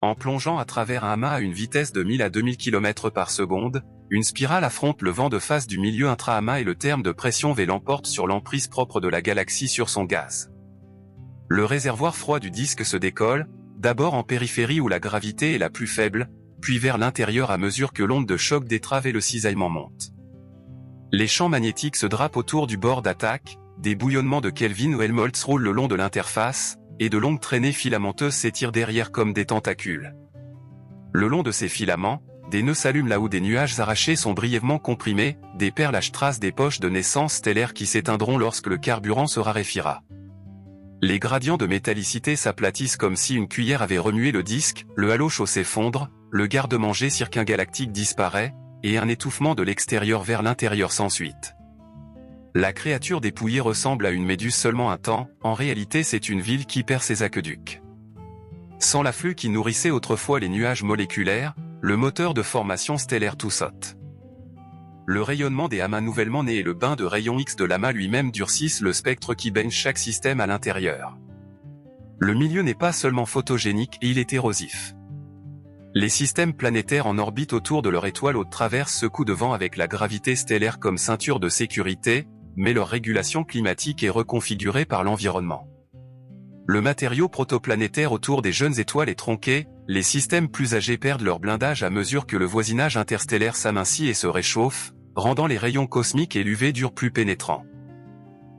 En plongeant à travers un amas à une vitesse de 1000 à 2000 km par seconde, une spirale affronte le vent de face du milieu intra-amas et le terme de pression V l'emporte sur l'emprise propre de la galaxie sur son gaz. Le réservoir froid du disque se décolle, d'abord en périphérie où la gravité est la plus faible, puis vers l'intérieur à mesure que l'onde de choc détrave et le cisaillement monte. Les champs magnétiques se drapent autour du bord d'attaque, des bouillonnements de Kelvin ou Helmholtz roulent le long de l'interface, et de longues traînées filamenteuses s'étirent derrière comme des tentacules. Le long de ces filaments, des nœuds s'allument là où des nuages arrachés sont brièvement comprimés, des perlages tracent des poches de naissance stellaire qui s'éteindront lorsque le carburant se raréfiera. Les gradients de métallicité s'aplatissent comme si une cuillère avait remué le disque, le halo chaud s'effondre, le garde-manger circumgalactique disparaît, et un étouffement de l'extérieur vers l'intérieur s'ensuit. La créature dépouillée ressemble à une méduse seulement un temps, en réalité c'est une ville qui perd ses aqueducs. Sans l'afflux qui nourrissait autrefois les nuages moléculaires, le moteur de formation stellaire tout saute. Le rayonnement des amas nouvellement nés et le bain de rayons X de l'amas lui-même durcissent le spectre qui baigne chaque système à l'intérieur. Le milieu n'est pas seulement photogénique, il est érosif. Les systèmes planétaires en orbite autour de leur étoile haute traversent ce coup de vent avec la gravité stellaire comme ceinture de sécurité, mais leur régulation climatique est reconfigurée par l'environnement. Le matériau protoplanétaire autour des jeunes étoiles est tronqué, les systèmes plus âgés perdent leur blindage à mesure que le voisinage interstellaire s'amincit et se réchauffe, rendant les rayons cosmiques et l'UV dur plus pénétrants.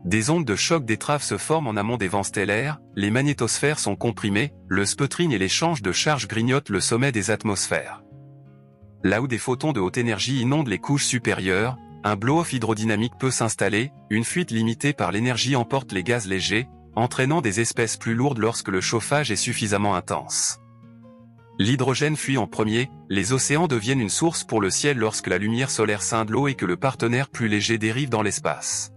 Des ondes de choc d'étrave se forment en amont des vents stellaires, les magnétosphères sont comprimées, le sputtering et l'échange de charges grignotent le sommet des atmosphères. Là où des photons de haute énergie inondent les couches supérieures, un blow-off hydrodynamique peut s'installer, une fuite limitée par l'énergie emporte les gaz légers, entraînant des espèces plus lourdes lorsque le chauffage est suffisamment intense. L'hydrogène fuit en premier, les océans deviennent une source pour le ciel lorsque la lumière solaire scinde l'eau et que le partenaire plus léger dérive dans l'espace.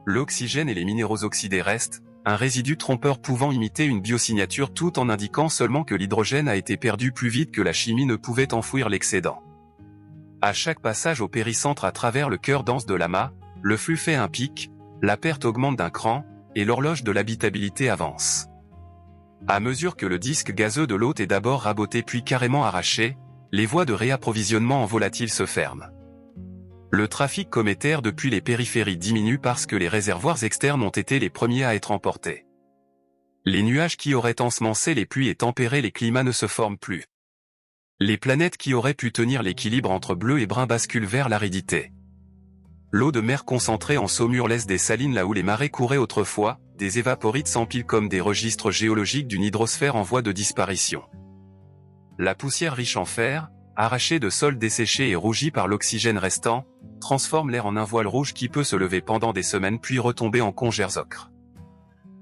L'oxygène et les minéraux oxydés restent, un résidu trompeur pouvant imiter une biosignature tout en indiquant seulement que l'hydrogène a été perdu plus vite que la chimie ne pouvait enfouir l'excédent. À chaque passage au péricentre à travers le cœur dense de l'amas, le flux fait un pic, la perte augmente d'un cran, et l'horloge de l'habitabilité avance. À mesure que le disque gazeux de l'hôte est d'abord raboté puis carrément arraché, les voies de réapprovisionnement en volatiles se ferment. Le trafic cométaire depuis les périphéries diminue parce que les réservoirs externes ont été les premiers à être emportés. Les nuages qui auraient ensemencé les pluies et tempéré les climats ne se forment plus. Les planètes qui auraient pu tenir l'équilibre entre bleu et brun basculent vers l'aridité. L'eau de mer concentrée en saumure laisse des salines là où les marées couraient autrefois, des évaporites s'empilent comme des registres géologiques d'une hydrosphère en voie de disparition. La poussière riche en fer, arrachée de sols desséchés et rougie par l'oxygène restant, transforme l'air en un voile rouge qui peut se lever pendant des semaines puis retomber en congères ocre.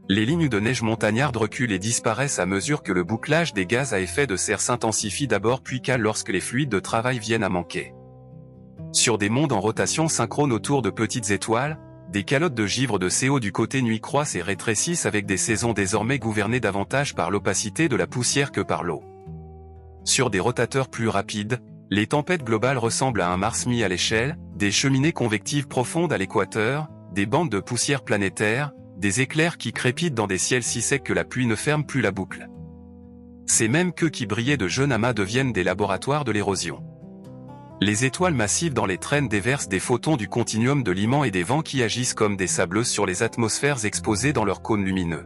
Les lignes de neige montagnarde reculent et disparaissent à mesure que le bouclage des gaz à effet de serre s'intensifie d'abord puis cale lorsque les fluides de travail viennent à manquer. Sur des mondes en rotation synchrone autour de petites étoiles, des calottes de givre de CO du côté nuit croissent et rétrécissent avec des saisons désormais gouvernées davantage par l'opacité de la poussière que par l'eau. Sur des rotateurs plus rapides, les tempêtes globales ressemblent à un Mars mis à l'échelle, des cheminées convectives profondes à l'équateur, des bandes de poussière planétaire, des éclairs qui crépitent dans des ciels si secs que la pluie ne ferme plus la boucle. Ces mêmes queues qui brillaient de jeunes amas deviennent des laboratoires de l'érosion. Les étoiles massives dans les traînes déversent des photons du continuum de l'immense et des vents qui agissent comme des sableuses sur les atmosphères exposées dans leurs cônes lumineux.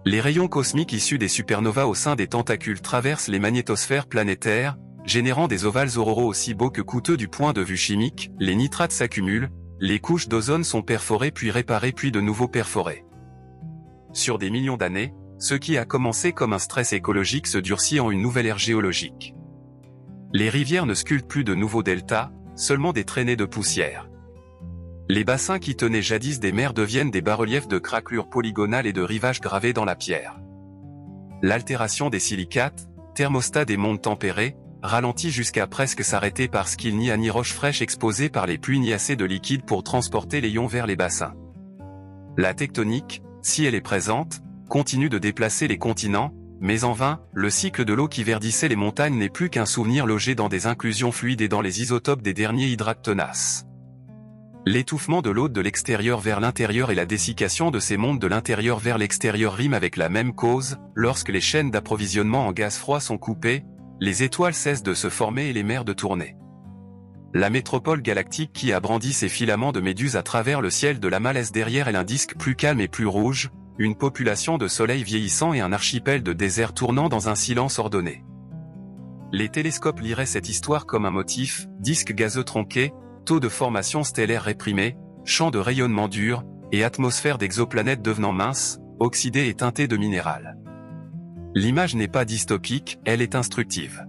Les rayons cosmiques issus des supernovas au sein des tentacules traversent les magnétosphères planétaires, générant des ovales auroraux aussi beaux que coûteux du point de vue chimique, les nitrates s'accumulent, les couches d'ozone sont perforées puis réparées puis de nouveau perforées. Sur des millions d'années, ce qui a commencé comme un stress écologique se durcit en une nouvelle ère géologique. Les rivières ne sculptent plus de nouveaux deltas, seulement des traînées de poussière. Les bassins qui tenaient jadis des mers deviennent des bas-reliefs de craquelures polygonales et de rivages gravés dans la pierre. L'altération des silicates, thermostat des mondes tempérés, ralentit jusqu'à presque s'arrêter parce qu'il n'y a ni roche fraîche exposée par les pluies ni assez de liquide pour transporter les ions vers les bassins. La tectonique, si elle est présente, continue de déplacer les continents, mais en vain, le cycle de l'eau qui verdissait les montagnes n'est plus qu'un souvenir logé dans des inclusions fluides et dans les isotopes des derniers hydrates tenaces. L'étouffement de l'eau de l'extérieur vers l'intérieur et la dessiccation de ces mondes de l'intérieur vers l'extérieur riment avec la même cause. Lorsque les chaînes d'approvisionnement en gaz froid sont coupées, les étoiles cessent de se former et les mers de tourner. La métropole galactique qui a brandi ses filaments de méduses à travers le ciel de la malaise derrière elle un disque plus calme et plus rouge, une population de soleils vieillissants et un archipel de déserts tournant dans un silence ordonné. Les télescopes liraient cette histoire comme un motif, disque gazeux tronqué, taux de formation stellaire réprimé, champ de rayonnement dur, et atmosphère d'exoplanètes devenant mince, oxydée et teintée de minéral. L'image n'est pas dystopique, elle est instructive.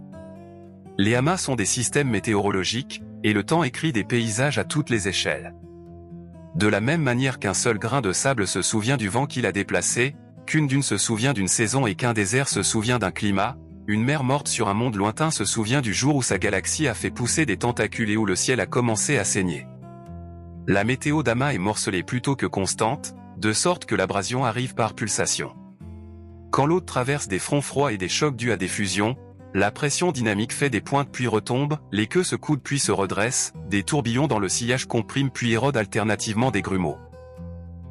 Les amas sont des systèmes météorologiques, et le temps écrit des paysages à toutes les échelles. De la même manière qu'un seul grain de sable se souvient du vent qui l'a déplacé, qu'une dune se souvient d'une saison et qu'un désert se souvient d'un climat, une mer morte sur un monde lointain se souvient du jour où sa galaxie a fait pousser des tentacules et où le ciel a commencé à saigner. La météo d'amas est morcelée plutôt que constante, de sorte que l'abrasion arrive par pulsation. Quand l'eau traverse des fronts froids et des chocs dus à des fusions, la pression dynamique fait des pointes puis retombe, les queues se coudent puis se redressent, des tourbillons dans le sillage compriment puis érodent alternativement des grumeaux.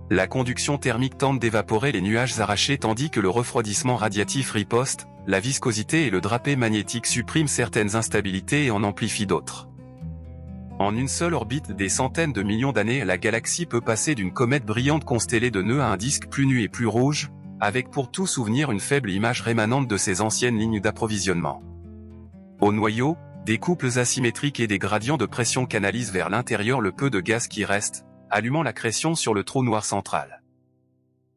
La conduction thermique tente d'évaporer les nuages arrachés tandis que le refroidissement radiatif riposte, la viscosité et le drapé magnétique suppriment certaines instabilités et en amplifient d'autres. En une seule orbite des centaines de millions d'années, la galaxie peut passer d'une comète brillante constellée de nœuds à un disque plus nu et plus rouge, avec pour tout souvenir une faible image rémanente de ses anciennes lignes d'approvisionnement. Au noyau, des couples asymétriques et des gradients de pression canalisent vers l'intérieur le peu de gaz qui reste, allumant l'accrétion sur le trou noir central.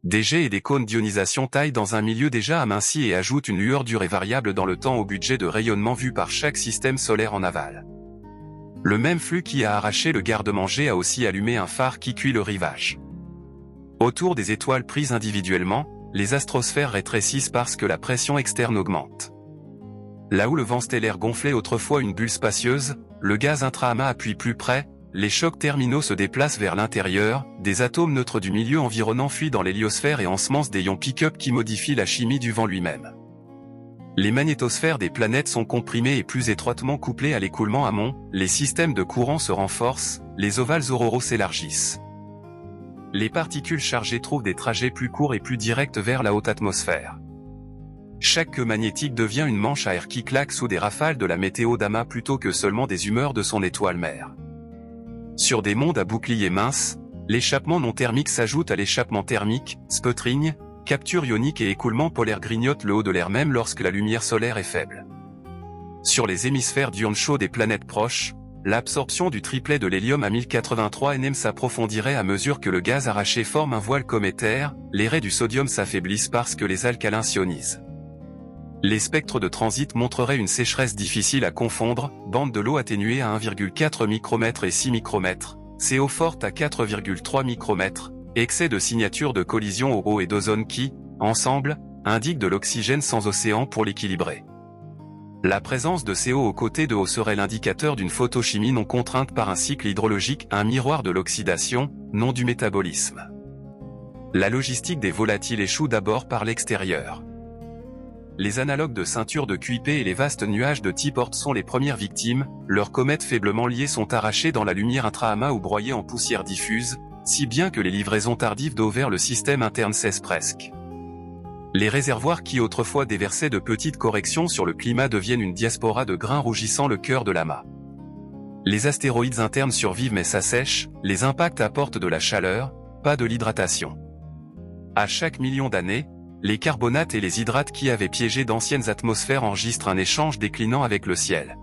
Des jets et des cônes d'ionisation taillent dans un milieu déjà aminci et ajoutent une lueur dure et variable dans le temps au budget de rayonnement vu par chaque système solaire en aval. Le même flux qui a arraché le garde-manger a aussi allumé un phare qui cuit le rivage. Autour des étoiles prises individuellement, les astrosphères rétrécissent parce que la pression externe augmente. Là où le vent stellaire gonflait autrefois une bulle spacieuse, le gaz intra-amas appuie plus près, les chocs terminaux se déplacent vers l'intérieur, des atomes neutres du milieu environnant fuient dans l'héliosphère et ensemencent des ions pick-up qui modifient la chimie du vent lui-même. Les magnétosphères des planètes sont comprimées et plus étroitement couplées à l'écoulement amont, les systèmes de courant se renforcent, les ovales auroraux s'élargissent. Les particules chargées trouvent des trajets plus courts et plus directs vers la haute atmosphère. Chaque queue magnétique devient une manche à air qui claque sous des rafales de la météo d'amas plutôt que seulement des humeurs de son étoile mère. Sur des mondes à bouclier mince, l'échappement non thermique s'ajoute à l'échappement thermique, sputtering, capture ionique et écoulement polaire grignotent le haut de l'air même lorsque la lumière solaire est faible. Sur les hémisphères d'ions chauds des planètes proches, l'absorption du triplet de l'hélium à 1083 nm s'approfondirait à mesure que le gaz arraché forme un voile cométaire, les raies du sodium s'affaiblissent parce que les alcalins s'ionisent. Les spectres de transit montreraient une sécheresse difficile à confondre, bande de l'eau atténuée à 1,4 micromètres et 6 micromètres, CO forte à 4,3 micromètres, excès de signature de collision au haut et d'ozone qui, ensemble, indiquent de l'oxygène sans océan pour l'équilibrer. La présence de CO aux côtés de eau serait l'indicateur d'une photochimie non contrainte par un cycle hydrologique, un miroir de l'oxydation, non du métabolisme. La logistique des volatiles échoue d'abord par l'extérieur. Les analogues de ceinture de QIP et les vastes nuages de type Oort sont les premières victimes, leurs comètes faiblement liées sont arrachées dans la lumière intra-amas ou broyées en poussière diffuse, si bien que les livraisons tardives d'eau vers le système interne cessent presque. Les réservoirs qui autrefois déversaient de petites corrections sur le climat deviennent une diaspora de grains rougissant le cœur de l'amas. Les astéroïdes internes survivent mais s'assèchent, les impacts apportent de la chaleur, pas de l'hydratation. À chaque million d'années, les carbonates et les hydrates qui avaient piégé d'anciennes atmosphères enregistrent un échange déclinant avec le ciel.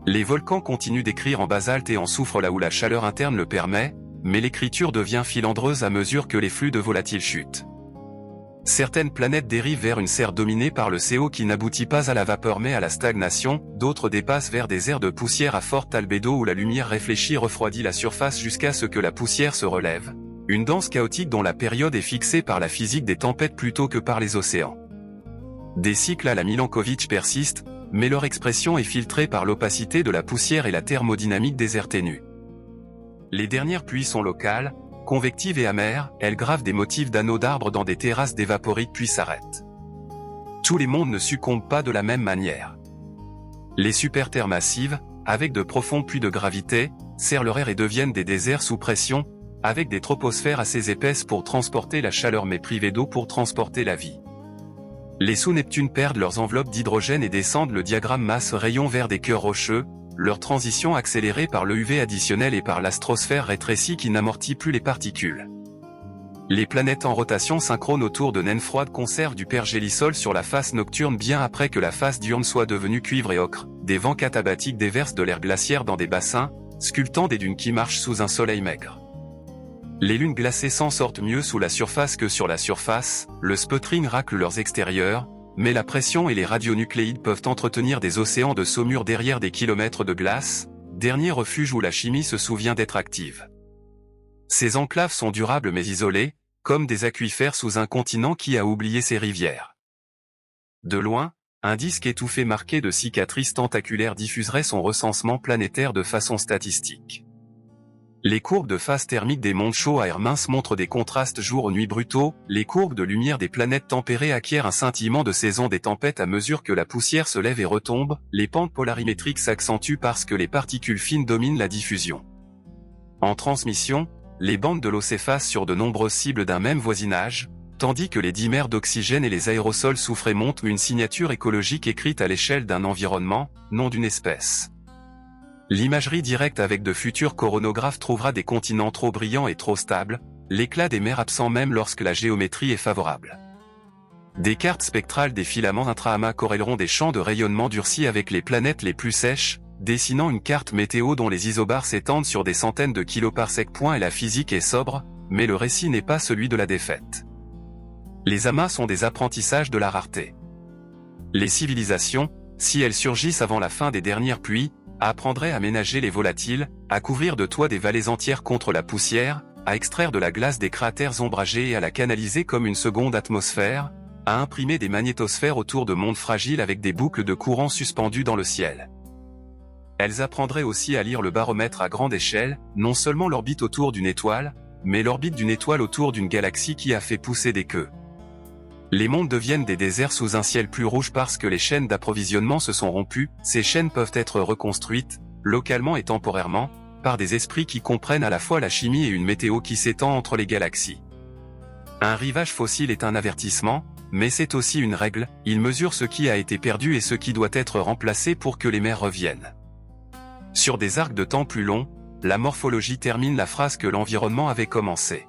Les volcans continuent d'écrire en basalte et en soufre là où la chaleur interne le permet, mais l'écriture devient filandreuse à mesure que les flux de volatiles chutent. Certaines planètes dérivent vers une serre dominée par le CO qui n'aboutit pas à la vapeur mais à la stagnation, d'autres dépassent vers des aires de poussière à forte albédo où la lumière réfléchie refroidit la surface jusqu'à ce que la poussière se relève. Une danse chaotique dont la période est fixée par la physique des tempêtes plutôt que par les océans. Des cycles à la Milankovitch persistent, mais leur expression est filtrée par l'opacité de la poussière et la thermodynamique des airs ténus. Les dernières pluies sont locales, convectives et amères, elles gravent des motifs d'anneaux d'arbres dans des terrasses d'évaporites puis s'arrêtent. Tous les mondes ne succombent pas de la même manière. Les superterres massives, avec de profonds puits de gravité, serrent leur air et deviennent des déserts sous pression, avec des troposphères assez épaisses pour transporter la chaleur mais privées d'eau pour transporter la vie. Les sous-Neptunes perdent leurs enveloppes d'hydrogène et descendent le diagramme masse-rayon vers des cœurs rocheux, leur transition accélérée par le UV additionnel et par l'astnosphère rétrécie qui n'amortit plus les particules. Les planètes en rotation synchrone autour de naines froides conservent du pergélisol sur la face nocturne bien après que la face diurne soit devenue cuivre et ocre. Des vents catabatiques déversent de l'air glaciaire dans des bassins, sculptant des dunes qui marchent sous un soleil maigre. Les lunes glacées s'en sortent mieux sous la surface que sur la surface, le sputtering racle leurs extérieurs, mais la pression et les radionucléides peuvent entretenir des océans de saumure derrière des kilomètres de glace, dernier refuge où la chimie se souvient d'être active. Ces enclaves sont durables mais isolées, comme des aquifères sous un continent qui a oublié ses rivières. De loin, un disque étouffé marqué de cicatrices tentaculaires diffuserait son recensement planétaire de façon statistique. Les courbes de phase thermique des mondes chauds à air mince montrent des contrastes jour-nuit brutaux, les courbes de lumière des planètes tempérées acquièrent un scintillement de saison des tempêtes à mesure que la poussière se lève et retombe, les pentes polarimétriques s'accentuent parce que les particules fines dominent la diffusion. En transmission, les bandes de l'eau s'effacent sur de nombreuses cibles d'un même voisinage, tandis que les dimères d'oxygène et les aérosols souffrent et montrent une signature écologique écrite à l'échelle d'un environnement, non d'une espèce. L'imagerie directe avec de futurs coronographes trouvera des continents trop brillants et trop stables, l'éclat des mers absent même lorsque la géométrie est favorable. Des cartes spectrales des filaments intra-amas corréleront des champs de rayonnement durcis avec les planètes les plus sèches, dessinant une carte météo dont les isobars s'étendent sur des centaines de kiloparsecs. Et la physique est sobre, mais le récit n'est pas celui de la défaite. Les amas sont des apprentissages de la rareté. Les civilisations, si elles surgissent avant la fin des dernières pluies, apprendraient à ménager les volatiles, à couvrir de toits des vallées entières contre la poussière, à extraire de la glace des cratères ombragés et à la canaliser comme une seconde atmosphère, à imprimer des magnétosphères autour de mondes fragiles avec des boucles de courant suspendues dans le ciel. Elles apprendraient aussi à lire le baromètre à grande échelle, non seulement l'orbite autour d'une étoile, mais l'orbite d'une étoile autour d'une galaxie qui a fait pousser des queues. Les mondes deviennent des déserts sous un ciel plus rouge parce que les chaînes d'approvisionnement se sont rompues, ces chaînes peuvent être reconstruites, localement et temporairement, par des esprits qui comprennent à la fois la chimie et une météo qui s'étend entre les galaxies. Un rivage fossile est un avertissement, mais c'est aussi une règle, il mesure ce qui a été perdu et ce qui doit être remplacé pour que les mers reviennent. Sur des arcs de temps plus longs, la morphologie termine la phrase que l'environnement avait commencé.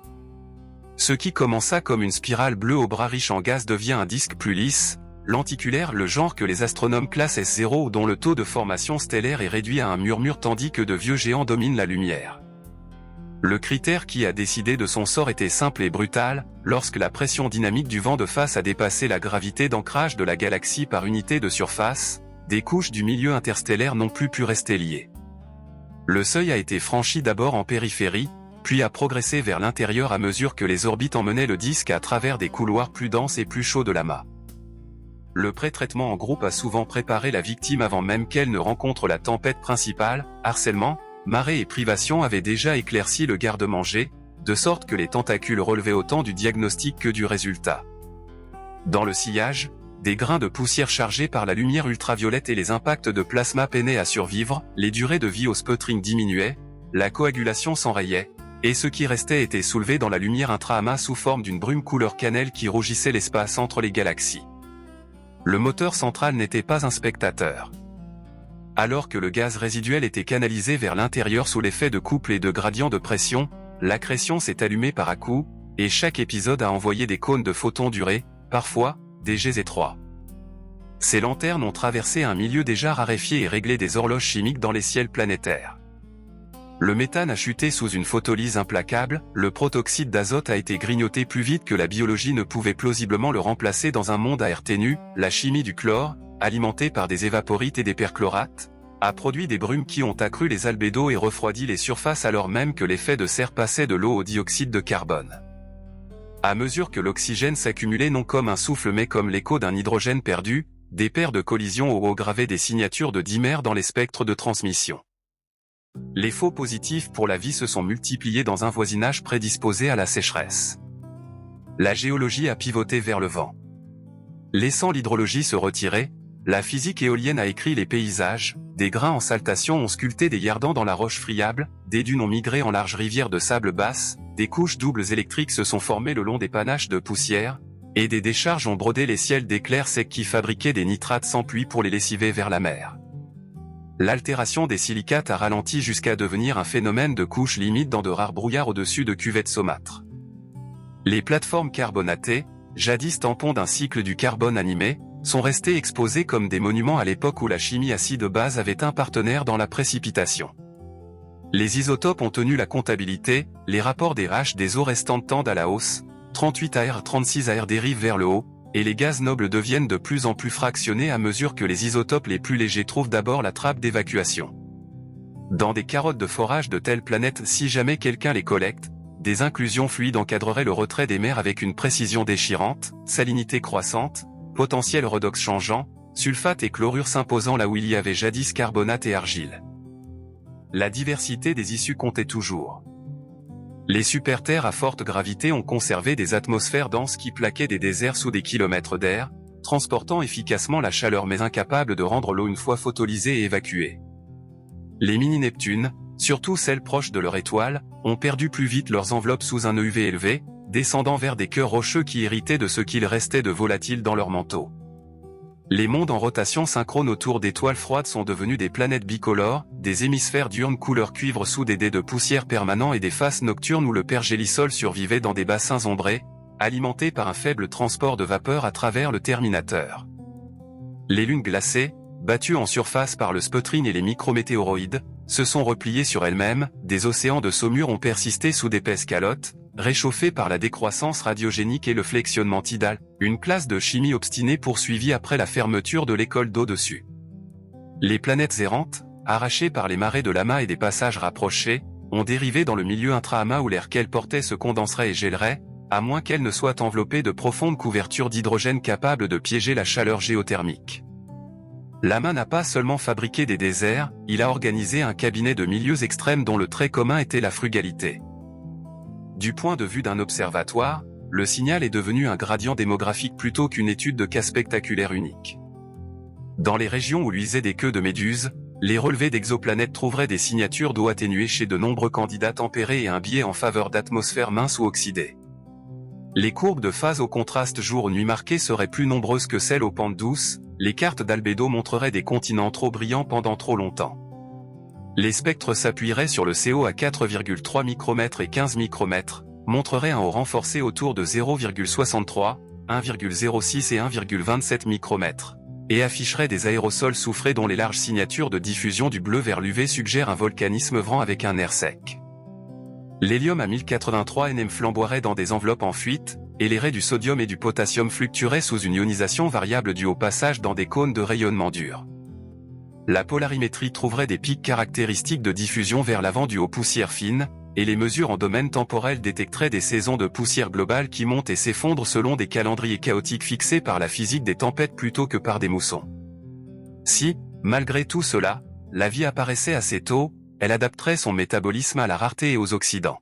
Ce qui commença comme une spirale bleue au bras riche en gaz devient un disque plus lisse, lenticulaire, le genre que les astronomes classent S0 ou dont le taux de formation stellaire est réduit à un murmure tandis que de vieux géants dominent la lumière. Le critère qui a décidé de son sort était simple et brutal, lorsque la pression dynamique du vent de face a dépassé la gravité d'ancrage de la galaxie par unité de surface, des couches du milieu interstellaire n'ont plus pu rester liées. Le seuil a été franchi d'abord en périphérie, puis a progressé vers l'intérieur à mesure que les orbites emmenaient le disque à travers des couloirs plus denses et plus chauds de l'amas. Le pré-traitement en groupe a souvent préparé la victime avant même qu'elle ne rencontre la tempête principale, harcèlement, marée et privation avaient déjà éclairci le garde-manger, de sorte que les tentacules relevaient autant du diagnostic que du résultat. Dans le sillage, des grains de poussière chargés par la lumière ultraviolette et les impacts de plasma peinaient à survivre, les durées de vie au sputtering diminuaient, la coagulation s'enrayait, et ce qui restait était soulevé dans la lumière intra-amas sous forme d'une brume couleur cannelle qui rougissait l'espace entre les galaxies. Le moteur central n'était pas un spectateur. Alors que le gaz résiduel était canalisé vers l'intérieur sous l'effet de couple et de gradient de pression, l'accrétion s'est allumée par à-coups, et chaque épisode a envoyé des cônes de photons durés, parfois, des jets étroits. Ces lanternes ont traversé un milieu déjà raréfié et réglé des horloges chimiques dans les ciels planétaires. Le méthane a chuté sous une photolyse implacable, le protoxyde d'azote a été grignoté plus vite que la biologie ne pouvait plausiblement le remplacer dans un monde à air ténu, la chimie du chlore, alimentée par des évaporites et des perchlorates, a produit des brumes qui ont accru les albédos et refroidi les surfaces alors même que l'effet de serre passait de l'eau au dioxyde de carbone. À mesure que l'oxygène s'accumulait non comme un souffle mais comme l'écho d'un hydrogène perdu, des paires de collisions ont gravé des signatures de dimères dans les spectres de transmission. Les faux positifs pour la vie se sont multipliés dans un voisinage prédisposé à la sécheresse. La géologie a pivoté vers le vent. Laissant l'hydrologie se retirer, la physique éolienne a écrit les paysages, des grains en saltation ont sculpté des yerdans dans la roche friable, des dunes ont migré en larges rivières de sable basse, des couches doubles électriques se sont formées le long des panaches de poussière, et des décharges ont brodé les ciels d'éclairs secs qui fabriquaient des nitrates sans pluie pour les lessiver vers la mer. L'altération des silicates a ralenti jusqu'à devenir un phénomène de couches limites dans de rares brouillards au-dessus de cuvettes saumâtres. Les plateformes carbonatées, jadis tampons d'un cycle du carbone animé, sont restées exposées comme des monuments à l'époque où la chimie acide-base avait un partenaire dans la précipitation. Les isotopes ont tenu la comptabilité, les rapports des H des eaux restantes tendent à la hausse, 38 AR 36 AR dérivent vers le haut, et les gaz nobles deviennent de plus en plus fractionnés à mesure que les isotopes les plus légers trouvent d'abord la trappe d'évacuation. Dans des carottes de forage de telles planètes, si jamais quelqu'un les collecte, des inclusions fluides encadreraient le retrait des mers avec une précision déchirante, salinité croissante, potentiel redox changeant, sulfate et chlorure s'imposant là où il y avait jadis carbonate et argile. La diversité des issues comptait toujours. Les superterres à forte gravité ont conservé des atmosphères denses qui plaquaient des déserts sous des kilomètres d'air, transportant efficacement la chaleur mais incapables de rendre l'eau une fois photolysée et évacuée. Les mini-Neptunes, surtout celles proches de leur étoile, ont perdu plus vite leurs enveloppes sous un UV élevé, descendant vers des cœurs rocheux qui héritaient de ce qu'il restait de volatile dans leur manteau. Les mondes en rotation synchrone autour d'étoiles froides sont devenus des planètes bicolores, des hémisphères diurnes couleur cuivre sous des dés de poussière permanents et des faces nocturnes où le pergélisol survivait dans des bassins ombrés, alimentés par un faible transport de vapeur à travers le terminateur. Les lunes glacées, battues en surface par le sputtrine et les micrométéoroïdes, se sont repliées sur elles-mêmes, des océans de saumure ont persisté sous d'épaisses calottes, réchauffés par la décroissance radiogénique et le flexionnement tidal, une classe de chimie obstinée poursuivie après la fermeture de l'école d'au-dessus. Les planètes errantes, arrachées par les marées de l'amas et des passages rapprochés, ont dérivé dans le milieu intra-amas où l'air qu'elles portaient se condenserait et gèlerait, à moins qu'elles ne soient enveloppées de profondes couvertures d'hydrogène capables de piéger la chaleur géothermique. L'amas n'a pas seulement fabriqué des déserts, il a organisé un cabinet de milieux extrêmes dont le trait commun était la frugalité. Du point de vue d'un observatoire, le signal est devenu un gradient démographique plutôt qu'une étude de cas spectaculaire unique. Dans les régions où luisaient des queues de méduses, les relevés d'exoplanètes trouveraient des signatures d'eau atténuées chez de nombreux candidats tempérés et un biais en faveur d'atmosphères minces ou oxydées. Les courbes de phase au contraste jour-nuit marquées seraient plus nombreuses que celles aux pentes douces, les cartes d'albédo montreraient des continents trop brillants pendant trop longtemps. Les spectres s'appuieraient sur le CO à 4,3 micromètres et 15 micromètres, montreraient un haut renforcé autour de 0,63, 1,06 et 1,27 micromètres, et afficheraient des aérosols soufrés dont les larges signatures de diffusion du bleu vers l'UV suggèrent un volcanisme œuvrant avec un air sec. L'hélium à 1083 nm flamboierait dans des enveloppes en fuite, et les raies du sodium et du potassium fluctueraient sous une ionisation variable due au passage dans des cônes de rayonnement dur. La polarimétrie trouverait des pics caractéristiques de diffusion vers l'avant due aux poussières fines, et les mesures en domaine temporel détecteraient des saisons de poussière globale qui montent et s'effondrent selon des calendriers chaotiques fixés par la physique des tempêtes plutôt que par des moussons. Si, malgré tout cela, la vie apparaissait assez tôt, elle adapterait son métabolisme à la rareté et aux oxydants.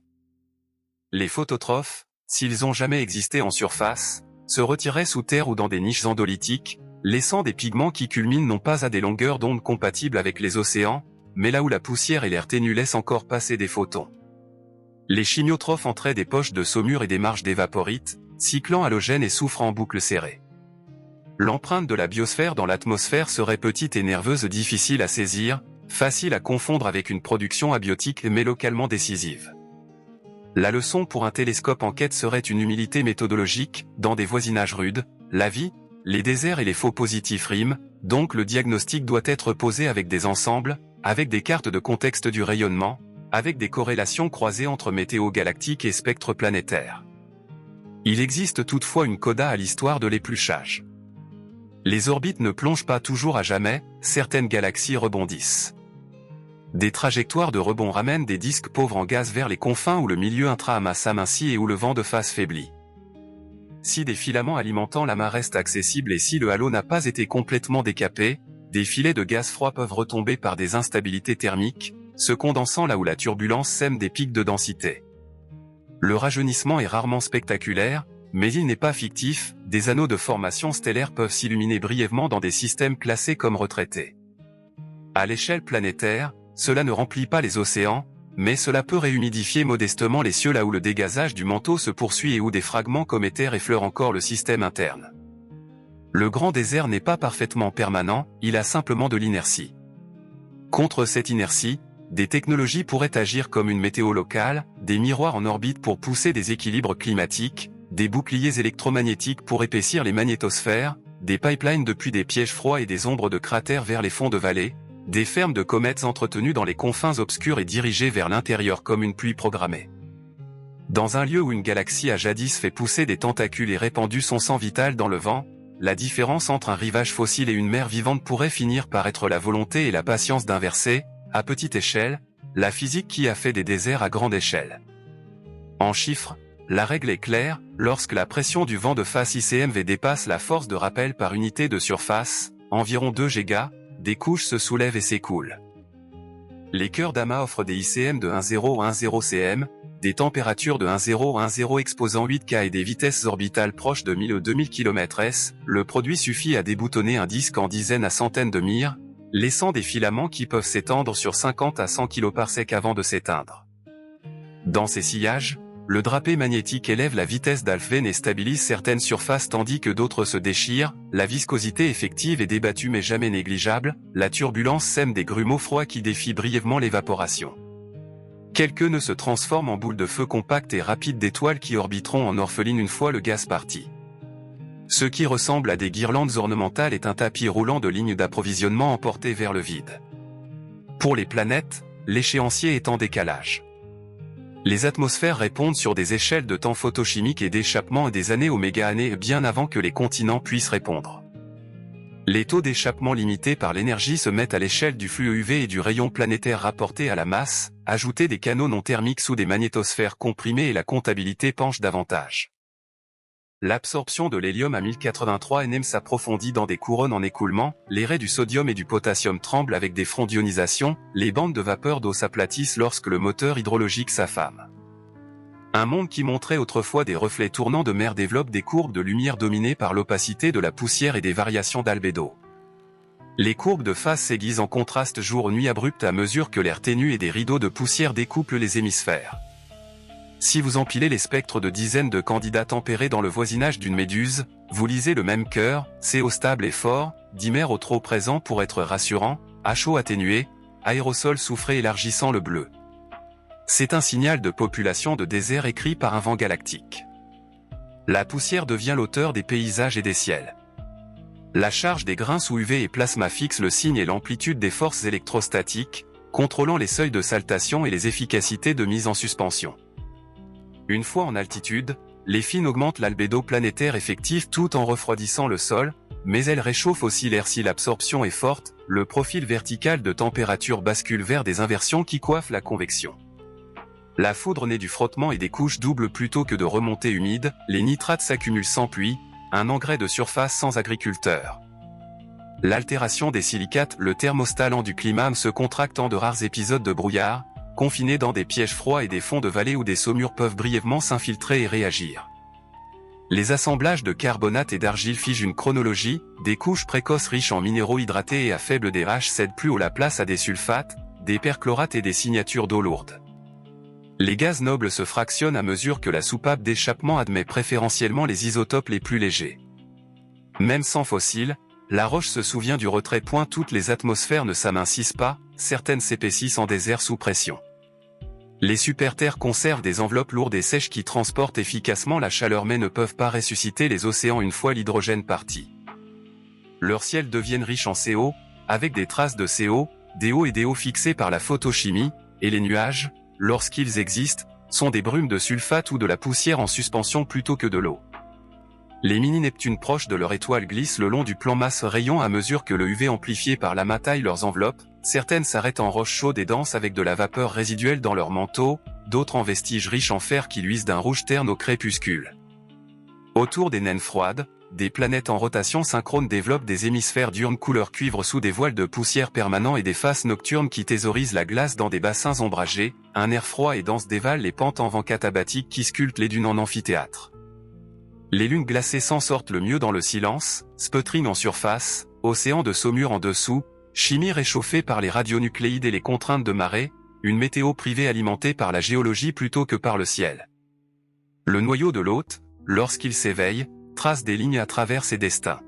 Les phototrophes, s'ils ont jamais existé en surface, se retireraient sous terre ou dans des niches endolithiques, laissant des pigments qui culminent non pas à des longueurs d'onde compatibles avec les océans, mais là où la poussière et l'air ténu laissent encore passer des photons. Les chimiotrophes entraient des poches de saumure et des marges d'évaporites, cyclant halogène et soufre en boucle serrée. L'empreinte de la biosphère dans l'atmosphère serait petite et nerveuse, difficile à saisir, facile à confondre avec une production abiotique mais localement décisive. La leçon pour un télescope en quête serait une humilité méthodologique, dans des voisinages rudes, la vie, les déserts et les faux positifs riment, donc le diagnostic doit être posé avec des ensembles, avec des cartes de contexte du rayonnement, avec des corrélations croisées entre météo galactique et spectre planétaire. Il existe toutefois une coda à l'histoire de l'épluchage. Les orbites ne plongent pas toujours à jamais, certaines galaxies rebondissent. Des trajectoires de rebond ramènent des disques pauvres en gaz vers les confins où le milieu intra-amas s'amincit et où le vent de face faiblit. Si des filaments alimentant l'amas restent accessibles et si le halo n'a pas été complètement décapé, des filets de gaz froid peuvent retomber par des instabilités thermiques, se condensant là où la turbulence sème des pics de densité. Le rajeunissement est rarement spectaculaire, mais il n'est pas fictif, des anneaux de formation stellaire peuvent s'illuminer brièvement dans des systèmes classés comme retraités. À l'échelle planétaire, cela ne remplit pas les océans, mais cela peut réhumidifier modestement les cieux là où le dégazage du manteau se poursuit et où des fragments cométaires effleurent encore le système interne. Le grand désert n'est pas parfaitement permanent, il a simplement de l'inertie. Contre cette inertie, des technologies pourraient agir comme une météo locale, des miroirs en orbite pour pousser des équilibres climatiques, des boucliers électromagnétiques pour épaissir les magnétosphères, des pipelines depuis des pièges froids et des ombres de cratères vers les fonds de vallée, des fermes de comètes entretenues dans les confins obscurs et dirigées vers l'intérieur comme une pluie programmée. Dans un lieu où une galaxie a jadis fait pousser des tentacules et répandu son sang vital dans le vent, la différence entre un rivage fossile et une mer vivante pourrait finir par être la volonté et la patience d'inverser, à petite échelle, la physique qui a fait des déserts à grande échelle. En chiffres, la règle est claire, lorsque la pression du vent de face ICMV dépasse la force de rappel par unité de surface, environ 2 Giga, des couches se soulèvent et s'écoulent. Les cœurs d'amas offrent des ICM de 1,0 à 1,0 cm, des températures de 1,0 à 1,0 exposant 8 K et des vitesses orbitales proches de 1000 ou 2000 km/s, le produit suffit à déboutonner un disque en dizaines à centaines de mires, laissant des filaments qui peuvent s'étendre sur 50 à 100 kPa avant de s'éteindre. Dans ces sillages, le drapé magnétique élève la vitesse d'Alfvén et stabilise certaines surfaces tandis que d'autres se déchirent, la viscosité effective est débattue mais jamais négligeable, la turbulence sème des grumeaux froids qui défient brièvement l'évaporation. Quelques nœuds se transforment en boules de feu compactes et rapides d'étoiles qui orbiteront en orphelines une fois le gaz parti. Ce qui ressemble à des guirlandes ornementales est un tapis roulant de lignes d'approvisionnement emportées vers le vide. Pour les planètes, l'échéancier est en décalage. Les atmosphères répondent sur des échelles de temps photochimiques et d'échappement et des années aux méga-années bien avant que les continents puissent répondre. Les taux d'échappement limités par l'énergie se mettent à l'échelle du flux UV et du rayon planétaire rapporté à la masse, ajouter des canaux non thermiques sous des magnétosphères comprimées et la comptabilité penche davantage. L'absorption de l'hélium à 1083 nm s'approfondit dans des couronnes en écoulement, les raies du sodium et du potassium tremblent avec des fronts d'ionisation, les bandes de vapeur d'eau s'aplatissent lorsque le moteur hydrologique s'affame. Un monde qui montrait autrefois des reflets tournants de mer développe des courbes de lumière dominées par l'opacité de la poussière et des variations d'albédo. Les courbes de phase s'aiguisent en contraste jour-nuit abrupt à mesure que l'air ténu et des rideaux de poussière découplent les hémisphères. Si vous empilez les spectres de dizaines de candidats tempérés dans le voisinage d'une méduse, vous lisez le même cœur, CO stable et fort, dimère au trop présent pour être rassurant, HO atténué, aérosol soufré élargissant le bleu. C'est un signal de population de désert écrit par un vent galactique. La poussière devient l'auteur des paysages et des ciels. La charge des grains sous UV et plasma fixe le signe et l'amplitude des forces électrostatiques, contrôlant les seuils de saltation et les efficacités de mise en suspension. Une fois en altitude, les fines augmentent l'albédo planétaire effectif tout en refroidissant le sol, mais elles réchauffent aussi l'air si l'absorption est forte, le profil vertical de température bascule vers des inversions qui coiffent la convection. La foudre née du frottement et des couches doubles plutôt que de remontées humides, les nitrates s'accumulent sans pluie, un engrais de surface sans agriculteur. L'altération des silicates, le thermostat lent du climat se contracte en de rares épisodes de brouillard, confinés dans des pièges froids et des fonds de vallée où des saumures peuvent brièvement s'infiltrer et réagir. Les assemblages de carbonate et d'argile figent une chronologie, des couches précoces riches en minéraux hydratés et à faible DH cèdent plus haut la place à des sulfates, des perchlorates et des signatures d'eau lourde. Les gaz nobles se fractionnent à mesure que la soupape d'échappement admet préférentiellement les isotopes les plus légers. Même sans fossiles, la roche se souvient du retrait. Toutes les atmosphères ne s'amincissent pas, certaines s'épaississent en désert sous pression. Les superterres conservent des enveloppes lourdes et sèches qui transportent efficacement la chaleur mais ne peuvent pas ressusciter les océans une fois l'hydrogène parti. Leurs ciels deviennent riches en CO, avec des traces de CO, DO et DO fixées par la photochimie, et les nuages, lorsqu'ils existent, sont des brumes de sulfate ou de la poussière en suspension plutôt que de l'eau. Les mini-Neptunes proches de leur étoile glissent le long du plan masse-rayon à mesure que le UV amplifié par l'amas taille leurs enveloppes, certaines s'arrêtent en roches chaudes et denses avec de la vapeur résiduelle dans leur manteau, d'autres en vestiges riches en fer qui luisent d'un rouge terne au crépuscule. Autour des naines froides, des planètes en rotation synchrone développent des hémisphères diurnes couleur cuivre sous des voiles de poussière permanents et des faces nocturnes qui thésaurisent la glace dans des bassins ombragés, un air froid et dense dévale les pentes en vent catabatiques qui sculptent les dunes en amphithéâtre. Les lunes glacées s'en sortent le mieux dans le silence, sputtering en surface, océan de saumure en dessous, Chimie réchauffée par les radionucléides et les contraintes de marée, une météo privée alimentée par la géologie plutôt que par le ciel. Le noyau de l'hôte, lorsqu'il s'éveille, trace des lignes à travers ses destins.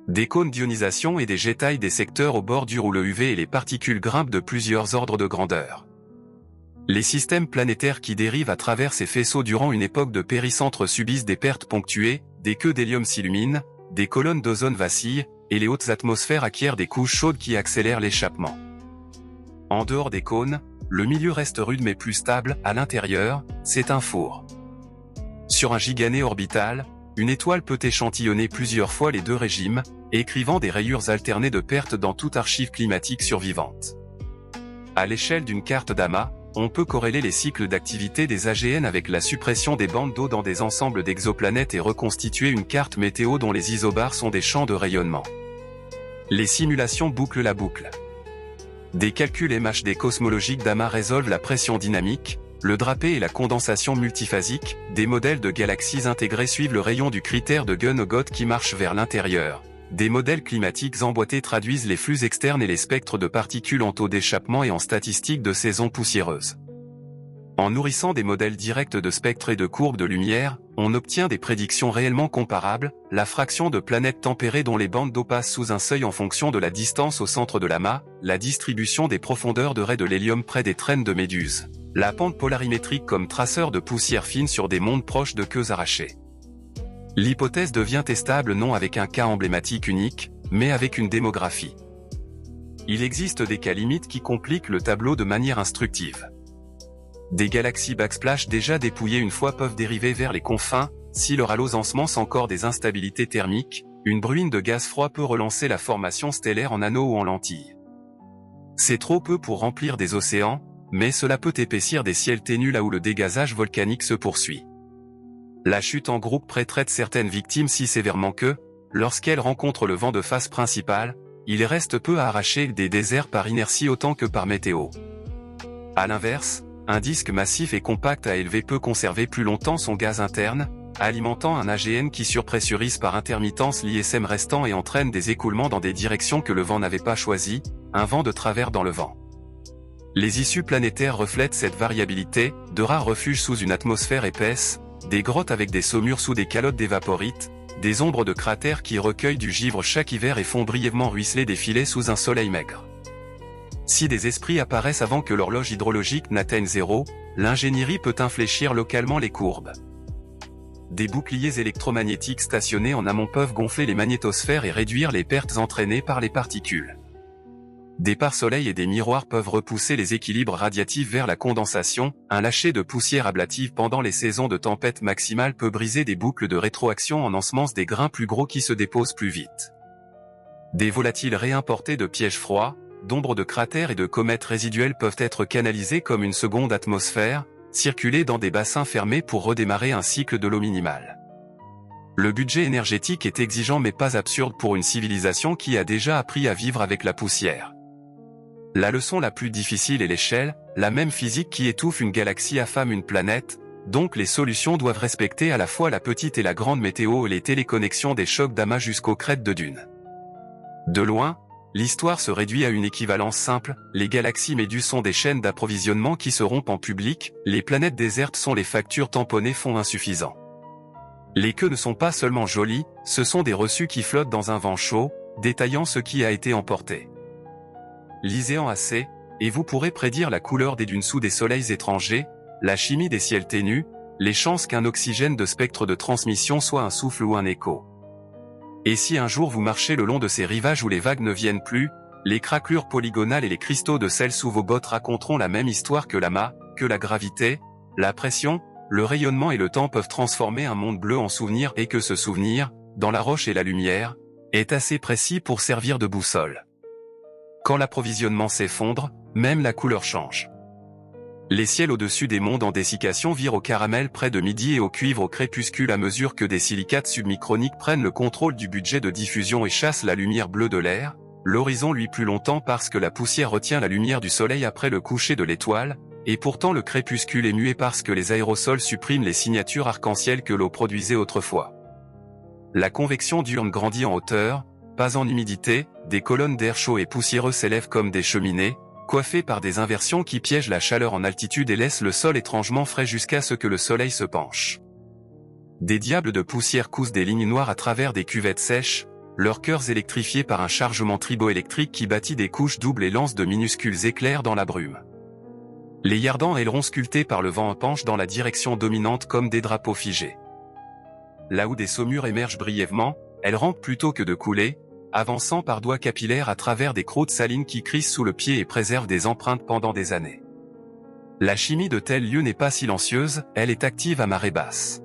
Des cônes d'ionisation et des jetailles des secteurs au bordure où le UV et les particules grimpent de plusieurs ordres de grandeur. Les systèmes planétaires qui dérivent à travers ces faisceaux durant une époque de péricentre subissent des pertes ponctuées, des queues d'hélium s'illuminent, des colonnes d'ozone vacillent, et les hautes atmosphères acquièrent des couches chaudes qui accélèrent l'échappement. En dehors des cônes, le milieu reste rude mais plus stable, à l'intérieur, c'est un four. Sur un gigané orbital, une étoile peut échantillonner plusieurs fois les deux régimes, écrivant des rayures alternées de pertes dans toute archive climatique survivante. À l'échelle d'une carte d'amas, on peut corréler les cycles d'activité des AGN avec la suppression des bandes d'eau dans des ensembles d'exoplanètes et reconstituer une carte météo dont les isobars sont des champs de rayonnement. Les simulations bouclent la boucle. Des calculs MHD cosmologiques d'amas résolvent la pression dynamique, le drapé et la condensation multiphasique, des modèles de galaxies intégrés suivent le rayon du critère de Gunn-Ogot qui marche vers l'intérieur. Des modèles climatiques emboîtés traduisent les flux externes et les spectres de particules en taux d'échappement et en statistiques de saison poussiéreuse. En nourrissant des modèles directs de spectres et de courbes de lumière, on obtient des prédictions réellement comparables, la fraction de planètes tempérées dont les bandes d'eau passent sous un seuil en fonction de la distance au centre de l'amas, la distribution des profondeurs de raies de l'hélium près des traînes de méduses, la pente polarimétrique comme traceur de poussière fine sur des mondes proches de queues arrachées. L'hypothèse devient testable non avec un cas emblématique unique, mais avec une démographie. Il existe des cas limites qui compliquent le tableau de manière instructive. Des galaxies backsplash déjà dépouillées une fois peuvent dériver vers les confins, si leur halo ensemence encore des instabilités thermiques, une bruine de gaz froid peut relancer la formation stellaire en anneaux ou en lentilles. C'est trop peu pour remplir des océans, mais cela peut épaissir des ciels ténus là où le dégazage volcanique se poursuit. La chute en groupe pré-traite certaines victimes si sévèrement que, lorsqu'elles rencontrent le vent de face principal, il reste peu à arracher des déserts par inertie autant que par météo. À l'inverse, un disque massif et compact à élever peut conserver plus longtemps son gaz interne, alimentant un AGN qui surpressurise par intermittence l'ISM restant et entraîne des écoulements dans des directions que le vent n'avait pas choisies, un vent de travers dans le vent. Les issues planétaires reflètent cette variabilité, de rares refuges sous une atmosphère épaisse, des grottes avec des saumures sous des calottes d'évaporites, des ombres de cratères qui recueillent du givre chaque hiver et font brièvement ruisseler des filets sous un soleil maigre. Si des esprits apparaissent avant que l'horloge hydrologique n'atteigne zéro, l'ingénierie peut infléchir localement les courbes. Des boucliers électromagnétiques stationnés en amont peuvent gonfler les magnétosphères et réduire les pertes entraînées par les particules. Des pare-soleils et des miroirs peuvent repousser les équilibres radiatifs vers la condensation, un lâcher de poussière ablative pendant les saisons de tempête maximale peut briser des boucles de rétroaction en ensemence des grains plus gros qui se déposent plus vite. Des volatiles réimportés de pièges froids, d'ombres de cratères et de comètes résiduelles peuvent être canalisés comme une seconde atmosphère, circuler dans des bassins fermés pour redémarrer un cycle de l'eau minimale. Le budget énergétique est exigeant mais pas absurde pour une civilisation qui a déjà appris à vivre avec la poussière. La leçon la plus difficile est l'échelle, la même physique qui étouffe une galaxie affame une planète, donc les solutions doivent respecter à la fois la petite et la grande météo et les téléconnexions des chocs d'amas jusqu'aux crêtes de dunes. De loin, l'histoire se réduit à une équivalence simple, les galaxies méduses sont des chaînes d'approvisionnement qui se rompent en public, les planètes désertes sont les factures tamponnées fonds insuffisants. Les queues ne sont pas seulement jolies, ce sont des reçus qui flottent dans un vent chaud, détaillant ce qui a été emporté. Lisez-en assez, et vous pourrez prédire la couleur des dunes sous des soleils étrangers, la chimie des ciels ténus, les chances qu'un oxygène de spectre de transmission soit un souffle ou un écho. Et si un jour vous marchez le long de ces rivages où les vagues ne viennent plus, les craquelures polygonales et les cristaux de sel sous vos bottes raconteront la même histoire que l'amas, que la gravité, la pression, le rayonnement et le temps peuvent transformer un monde bleu en souvenir et que ce souvenir, dans la roche et la lumière, est assez précis pour servir de boussole. Quand l'approvisionnement s'effondre, même la couleur change. Les ciels au-dessus des mondes en dessiccation virent au caramel près de midi et au cuivre au crépuscule à mesure que des silicates submicroniques prennent le contrôle du budget de diffusion et chassent la lumière bleue de l'air, l'horizon luit plus longtemps parce que la poussière retient la lumière du soleil après le coucher de l'étoile, et pourtant le crépuscule est muet parce que les aérosols suppriment les signatures arc-en-ciel que l'eau produisait autrefois. La convection diurne grandit en hauteur, Pas en humidité, des colonnes d'air chaud et poussiéreux s'élèvent comme des cheminées, coiffées par des inversions qui piègent la chaleur en altitude et laissent le sol étrangement frais jusqu'à ce que le soleil se penche. Des diables de poussière coussent des lignes noires à travers des cuvettes sèches, leurs cœurs électrifiés par un chargement triboélectrique qui bâtit des couches doubles et lance de minuscules éclairs dans la brume. Les yardans ailerons sculptés par le vent penchent dans la direction dominante comme des drapeaux figés. Là où des saumures émergent brièvement, elles rampent plutôt que de couler, avançant par doigts capillaires à travers des croûtes salines qui crissent sous le pied et préservent des empreintes pendant des années. La chimie de tels lieux n'est pas silencieuse, elle est active à marée basse.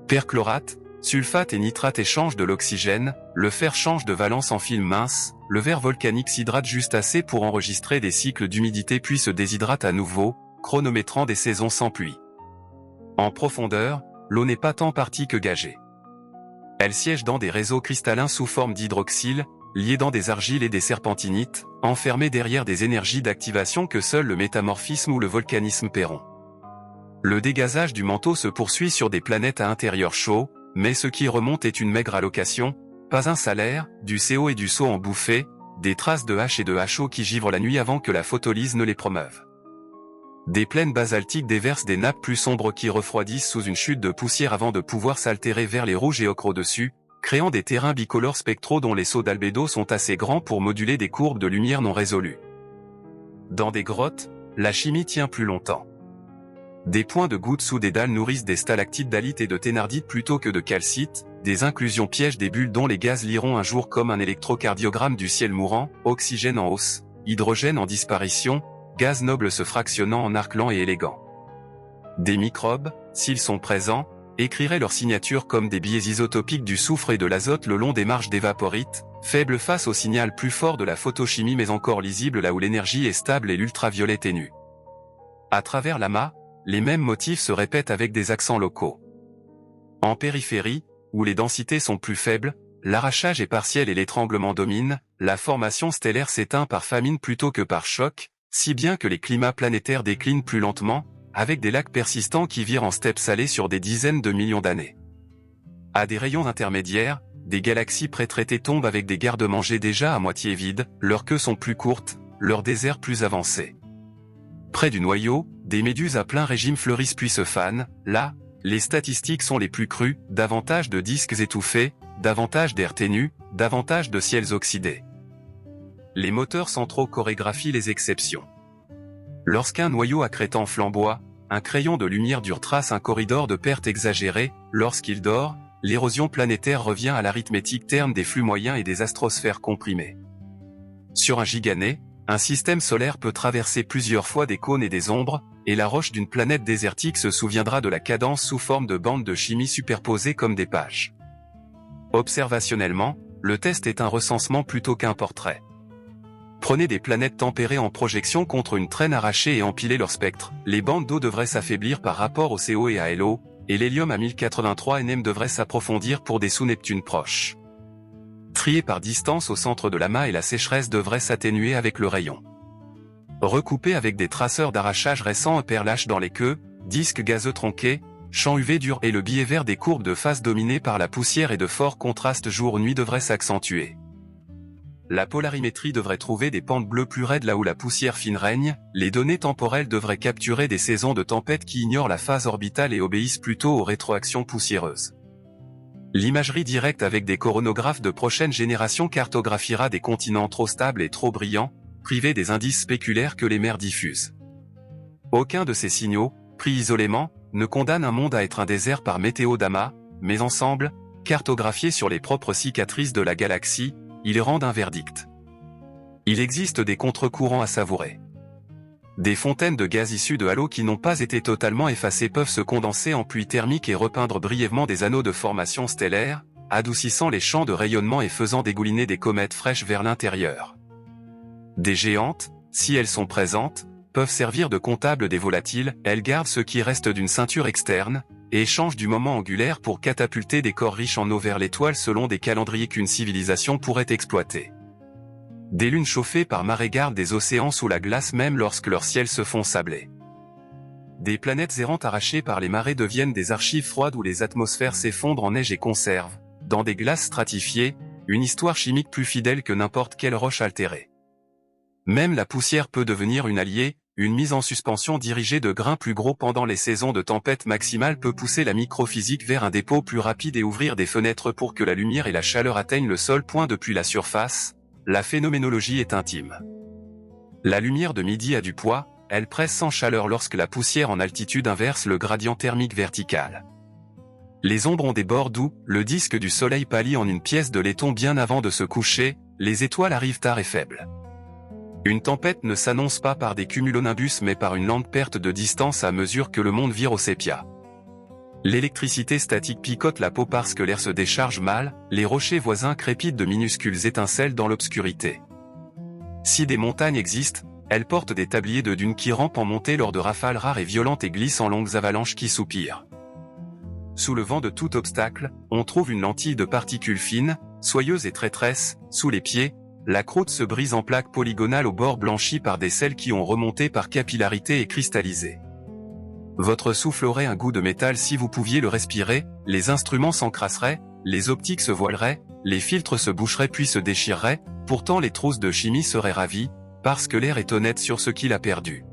Perchlorate, sulfate et nitrate échangent de l'oxygène, le fer change de valence en film mince, le verre volcanique s'hydrate juste assez pour enregistrer des cycles d'humidité puis se déshydrate à nouveau, chronométrant des saisons sans pluie. En profondeur, l'eau n'est pas tant partie que gagée. Elle siège dans des réseaux cristallins sous forme d'hydroxyle, liés dans des argiles et des serpentinites, enfermés derrière des énergies d'activation que seul le métamorphisme ou le volcanisme paieront. Le dégazage du manteau se poursuit sur des planètes à intérieur chaud, mais ce qui remonte est une maigre allocation, pas un salaire, du CO et du SO en bouffée, des traces de H et de HO qui givrent la nuit avant que la photolyse ne les promeuve. Des plaines basaltiques déversent des nappes plus sombres qui refroidissent sous une chute de poussière avant de pouvoir s'altérer vers les rouges et ocres au-dessus, créant des terrains bicolores spectraux dont les sauts d'albédo sont assez grands pour moduler des courbes de lumière non résolues. Dans des grottes, la chimie tient plus longtemps. Des points de gouttes sous des dalles nourrissent des stalactites d'halite et de thénardite plutôt que de calcite, des inclusions piègent des bulles dont les gaz liront un jour comme un électrocardiogramme du ciel mourant, oxygène en hausse, hydrogène en disparition, gaz noble se fractionnant en arc lent et élégant. Des microbes, s'ils sont présents, écriraient leur signature comme des biais isotopiques du soufre et de l'azote le long des marges d'évaporite, faibles face au signal plus fort de la photochimie mais encore lisible là où l'énergie est stable et l'ultraviolet ténu. À travers l'amas, les mêmes motifs se répètent avec des accents locaux. En périphérie, où les densités sont plus faibles, l'arrachage est partiel et l'étranglement domine, la formation stellaire s'éteint par famine plutôt que par choc, si bien que les climats planétaires déclinent plus lentement, avec des lacs persistants qui virent en steppes salées sur des dizaines de millions d'années. À des rayons intermédiaires, des galaxies pré-traitées tombent avec des garde-manger déjà à moitié vides, leurs queues sont plus courtes, leurs déserts plus avancés. Près du noyau, des méduses à plein régime fleurissent puis se fanent, là, les statistiques sont les plus crues, davantage de disques étouffés, davantage d'air ténu, davantage de ciels oxydés. Les moteurs centraux chorégraphient les exceptions. Lorsqu'un noyau accrétant flamboie, un crayon de lumière dure trace un corridor de perte exagérée, lorsqu'il dort, l'érosion planétaire revient à l'arithmétique terne des flux moyens et des astrosphères comprimées. Sur un gigané, un système solaire peut traverser plusieurs fois des cônes et des ombres, et la roche d'une planète désertique se souviendra de la cadence sous forme de bandes de chimie superposées comme des pages. Observationnellement, le test est un recensement plutôt qu'un portrait. Prenez des planètes tempérées en projection contre une traîne arrachée et empilez leur spectre, les bandes d'eau devraient s'affaiblir par rapport au CO et à LO, et l'hélium à 1083 nm devrait s'approfondir pour des sous-Neptunes proches. Triés par distance au centre de l'amas et la sécheresse devrait s'atténuer avec le rayon. Recoupés avec des traceurs d'arrachage récents perlage dans les queues, disques gazeux tronqués, champs UV durs et le biais vert des courbes de phase dominées par la poussière et de forts contrastes jour-nuit devraient s'accentuer. La polarimétrie devrait trouver des pentes bleues plus raides là où la poussière fine règne, les données temporelles devraient capturer des saisons de tempête qui ignorent la phase orbitale et obéissent plutôt aux rétroactions poussiéreuses. L'imagerie directe avec des coronographes de prochaine génération cartographiera des continents trop stables et trop brillants, privés des indices spéculaires que les mers diffusent. Aucun de ces signaux, pris isolément, ne condamne un monde à être un désert par météo d'amas, mais ensemble, cartographiés sur les propres cicatrices de la galaxie, ils rendent un verdict. Il existe des contre-courants à savourer. Des fontaines de gaz issus de halos qui n'ont pas été totalement effacés peuvent se condenser en pluie thermique et repeindre brièvement des anneaux de formation stellaire, adoucissant les champs de rayonnement et faisant dégouliner des comètes fraîches vers l'intérieur. Des géantes, si elles sont présentes, peuvent servir de comptables des volatiles, elles gardent ce qui reste d'une ceinture externe, et échangent du moment angulaire pour catapulter des corps riches en eau vers l'étoile selon des calendriers qu'une civilisation pourrait exploiter. Des lunes chauffées par marée gardent des océans sous la glace même lorsque leurs ciels se font sabler. Des planètes errantes arrachées par les marées deviennent des archives froides où les atmosphères s'effondrent en neige et conservent, dans des glaces stratifiées, une histoire chimique plus fidèle que n'importe quelle roche altérée. Même la poussière peut devenir une alliée, une mise en suspension dirigée de grains plus gros pendant les saisons de tempête maximale peut pousser la microphysique vers un dépôt plus rapide et ouvrir des fenêtres pour que la lumière et la chaleur atteignent le sol. Depuis la surface, la phénoménologie est intime. La lumière de midi a du poids, elle presse sans chaleur lorsque la poussière en altitude inverse le gradient thermique vertical. Les ombres ont des bords doux, le disque du soleil pâlit en une pièce de laiton bien avant de se coucher, les étoiles arrivent tard et faibles. Une tempête ne s'annonce pas par des cumulonimbus mais par une lente perte de distance à mesure que le monde vire au sépia. L'électricité statique picote la peau parce que l'air se décharge mal, les rochers voisins crépitent de minuscules étincelles dans l'obscurité. Si des montagnes existent, elles portent des tabliers de dunes qui rampent en montée lors de rafales rares et violentes et glissent en longues avalanches qui soupirent. Sous le vent de tout obstacle, on trouve une lentille de particules fines, soyeuses et traîtresses, sous les pieds. La croûte se brise en plaques polygonales aux bords blanchis par des sels qui ont remonté par capillarité et cristallisé. Votre souffle aurait un goût de métal si vous pouviez le respirer, les instruments s'encrasseraient, les optiques se voileraient, les filtres se boucheraient puis se déchireraient, pourtant les trousses de chimie seraient ravies, parce que l'air est honnête sur ce qu'il a perdu.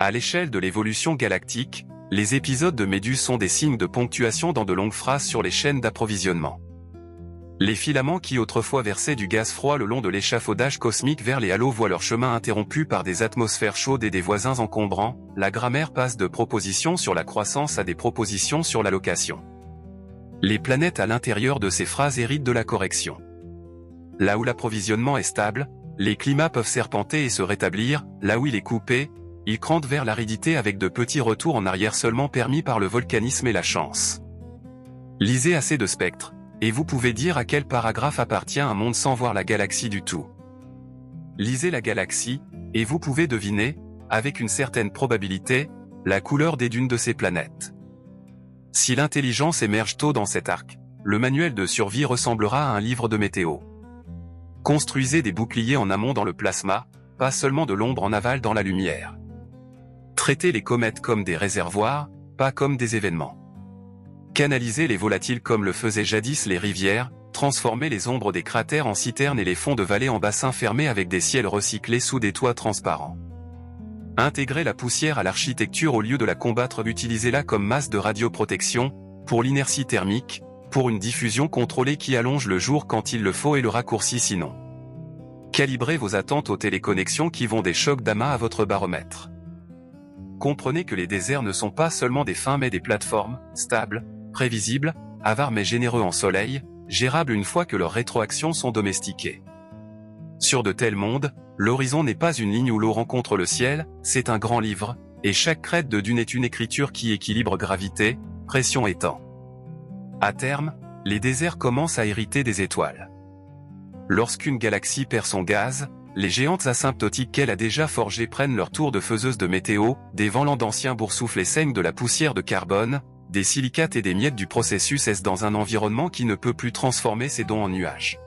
À l'échelle de l'évolution galactique, les épisodes de Méduse sont des signes de ponctuation dans de longues phrases sur les chaînes d'approvisionnement. Les filaments qui autrefois versaient du gaz froid le long de l'échafaudage cosmique vers les halos voient leur chemin interrompu par des atmosphères chaudes et des voisins encombrants, la grammaire passe de propositions sur la croissance à des propositions sur l'allocation. Les planètes à l'intérieur de ces phrases héritent de la correction. Là où l'approvisionnement est stable, les climats peuvent serpenter et se rétablir, là où il est coupé, il crante vers l'aridité avec de petits retours en arrière seulement permis par le volcanisme et la chance. Lisez assez de spectres, et vous pouvez dire à quel paragraphe appartient un monde sans voir la galaxie du tout. Lisez la galaxie, et vous pouvez deviner, avec une certaine probabilité, la couleur des dunes de ces planètes. Si l'intelligence émerge tôt dans cet arc, le manuel de survie ressemblera à un livre de météo. Construisez des boucliers en amont dans le plasma, pas seulement de l'ombre en aval dans la lumière. Traitez les comètes comme des réservoirs, pas comme des événements. Canalisez les volatiles comme le faisaient jadis les rivières, transformez les ombres des cratères en citernes et les fonds de vallées en bassins fermés avec des ciels recyclés sous des toits transparents. Intégrez la poussière à l'architecture au lieu de la combattre, utilisez-la comme masse de radioprotection, pour l'inertie thermique, pour une diffusion contrôlée qui allonge le jour quand il le faut et le raccourcit sinon. Calibrez vos attentes aux téléconnexions qui vont des chocs d'amas à votre baromètre. Comprenez que les déserts ne sont pas seulement des fins mais des plateformes, stables, prévisibles, avares mais généreux en soleil, gérables une fois que leurs rétroactions sont domestiquées. Sur de tels mondes, l'horizon n'est pas une ligne où l'eau rencontre le ciel, c'est un grand livre, et chaque crête de dune est une écriture qui équilibre gravité, pression et temps. À terme, les déserts commencent à hériter des étoiles. Lorsqu'une galaxie perd son gaz, les géantes asymptotiques qu'elle a déjà forgées prennent leur tour de faiseuses de météo, des vents lents d'anciens boursoufles saignent de la poussière de carbone, des silicates et des miettes du processus S dans un environnement qui ne peut plus transformer ses dons en nuages.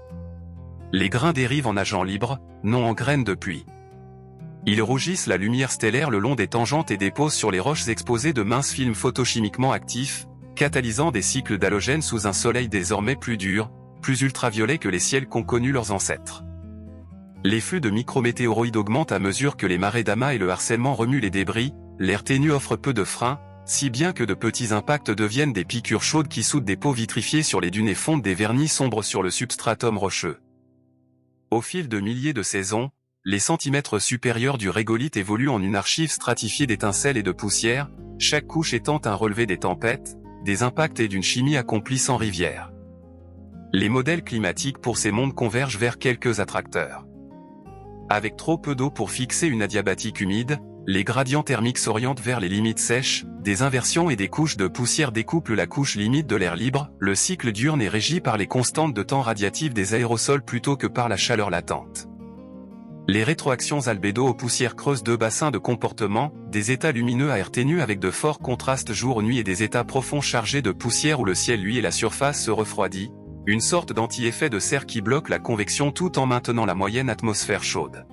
Les grains dérivent en nageant libre, non en graines de pluie. Ils rougissent la lumière stellaire le long des tangentes et déposent sur les roches exposées de minces films photochimiquement actifs, catalysant des cycles d'halogène sous un soleil désormais plus dur, plus ultraviolet que les ciels qu'ont connus leurs ancêtres. Les flux de micrométéoroïdes augmentent à mesure que les marées d'amas et le harcèlement remuent les débris, l'air ténu offre peu de frein, si bien que de petits impacts deviennent des piqûres chaudes qui soudent des peaux vitrifiées sur les dunes et fondent des vernis sombres sur le substratum rocheux. Au fil de milliers de saisons, les centimètres supérieurs du régolithe évoluent en une archive stratifiée d'étincelles et de poussière, chaque couche étant un relevé des tempêtes, des impacts et d'une chimie accomplie sans rivière. Les modèles climatiques pour ces mondes convergent vers quelques attracteurs. Avec trop peu d'eau pour fixer une adiabatique humide, les gradients thermiques s'orientent vers les limites sèches, des inversions et des couches de poussière découplent la couche limite de l'air libre, le cycle diurne est régi par les constantes de temps radiatif des aérosols plutôt que par la chaleur latente. Les rétroactions albédo aux poussières creusent deux bassins de comportement, des états lumineux à air ténu avec de forts contrastes jour-nuit et des états profonds chargés de poussière où le ciel lui et la surface se refroidit, une sorte d'anti-effet de serre qui bloque la convection tout en maintenant la moyenne atmosphère chaude.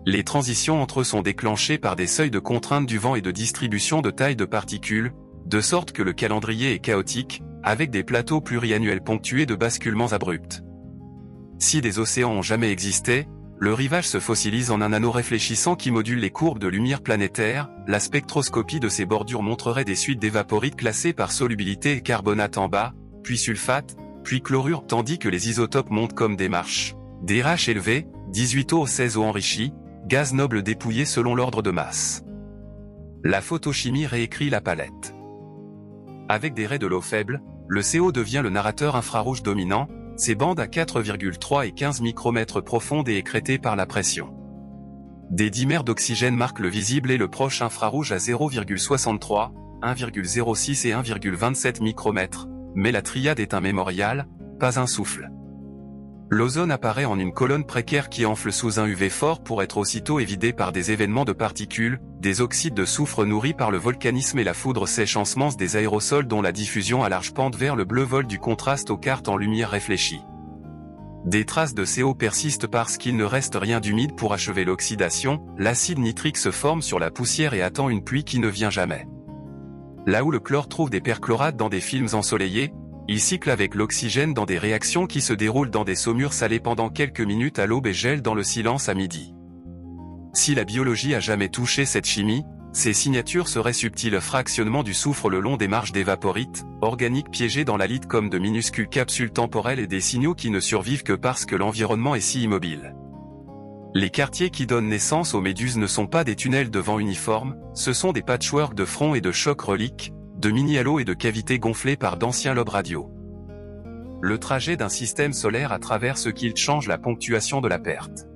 Les transitions entre eux sont déclenchées par des seuils de contrainte du vent et de distribution de taille de particules, de sorte que le calendrier est chaotique, avec des plateaux pluriannuels ponctués de basculements abrupts. Si des océans ont jamais existé, le rivage se fossilise en un anneau réfléchissant qui module les courbes de lumière planétaire. La spectroscopie de ces bordures montrerait des suites d'évaporites classées par solubilité et carbonate en bas, puis sulfate, puis chlorure, tandis que les isotopes montent comme des marches. Des RH élevés, 18 O 16 O enrichis, gaz noble dépouillé selon l'ordre de masse. La photochimie réécrit la palette. Avec des raies de l'eau faible, le CO devient le narrateur infrarouge dominant, ces bandes à 4,3 et 15 micromètres profondes et écrêtées par la pression. Des dimères d'oxygène marquent le visible et le proche infrarouge à 0,63, 1,06 et 1,27 micromètres, mais la triade est un mémorial, pas un souffle. L'ozone apparaît en une colonne précaire qui enfle sous un UV fort pour être aussitôt évidé par des événements de particules, des oxydes de soufre nourris par le volcanisme et la foudre sèche ensemence des aérosols dont la diffusion à large pente vers le bleu vol du contraste aux cartes en lumière réfléchie. Des traces de CO persistent parce qu'il ne reste rien d'humide pour achever l'oxydation, l'acide nitrique se forme sur la poussière et attend une pluie qui ne vient jamais. Là où le chlore trouve des perchlorates dans des films ensoleillés, il cycle avec l'oxygène dans des réactions qui se déroulent dans des saumures salées pendant quelques minutes à l'aube et gèlent dans le silence à midi. Si la biologie a jamais touché cette chimie, ces signatures seraient subtiles fractionnements du soufre le long des marges d'évaporites, organiques piégés dans la lite comme de minuscules capsules temporelles et des signaux qui ne survivent que parce que l'environnement est si immobile. Les quartiers qui donnent naissance aux méduses ne sont pas des tunnels de vent uniformes, ce sont des patchworks de fronts et de chocs reliques, de mini-halos et de cavités gonflées par d'anciens lobes radio. Le trajet d'un système solaire à travers ce qu'il change la ponctuation de la perte.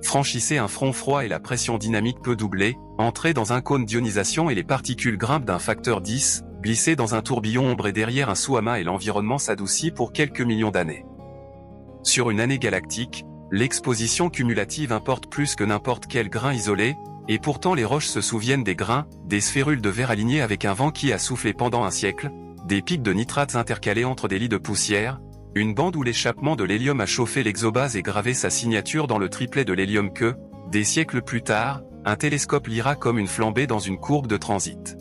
Franchissez un front froid et la pression dynamique peut doubler, entrez dans un cône d'ionisation et les particules grimpent d'un facteur 10, glissez dans un tourbillon ombré derrière un sous-amas et l'environnement s'adoucit pour quelques millions d'années. Sur une année galactique, l'exposition cumulative importe plus que n'importe quel grain isolé, et pourtant les roches se souviennent des grains, des sphérules de verre alignées avec un vent qui a soufflé pendant un siècle, des pics de nitrates intercalés entre des lits de poussière, une bande où l'échappement de l'hélium a chauffé l'exobase et gravé sa signature dans le triplet de l'hélium que, des siècles plus tard, un télescope lira comme une flambée dans une courbe de transit.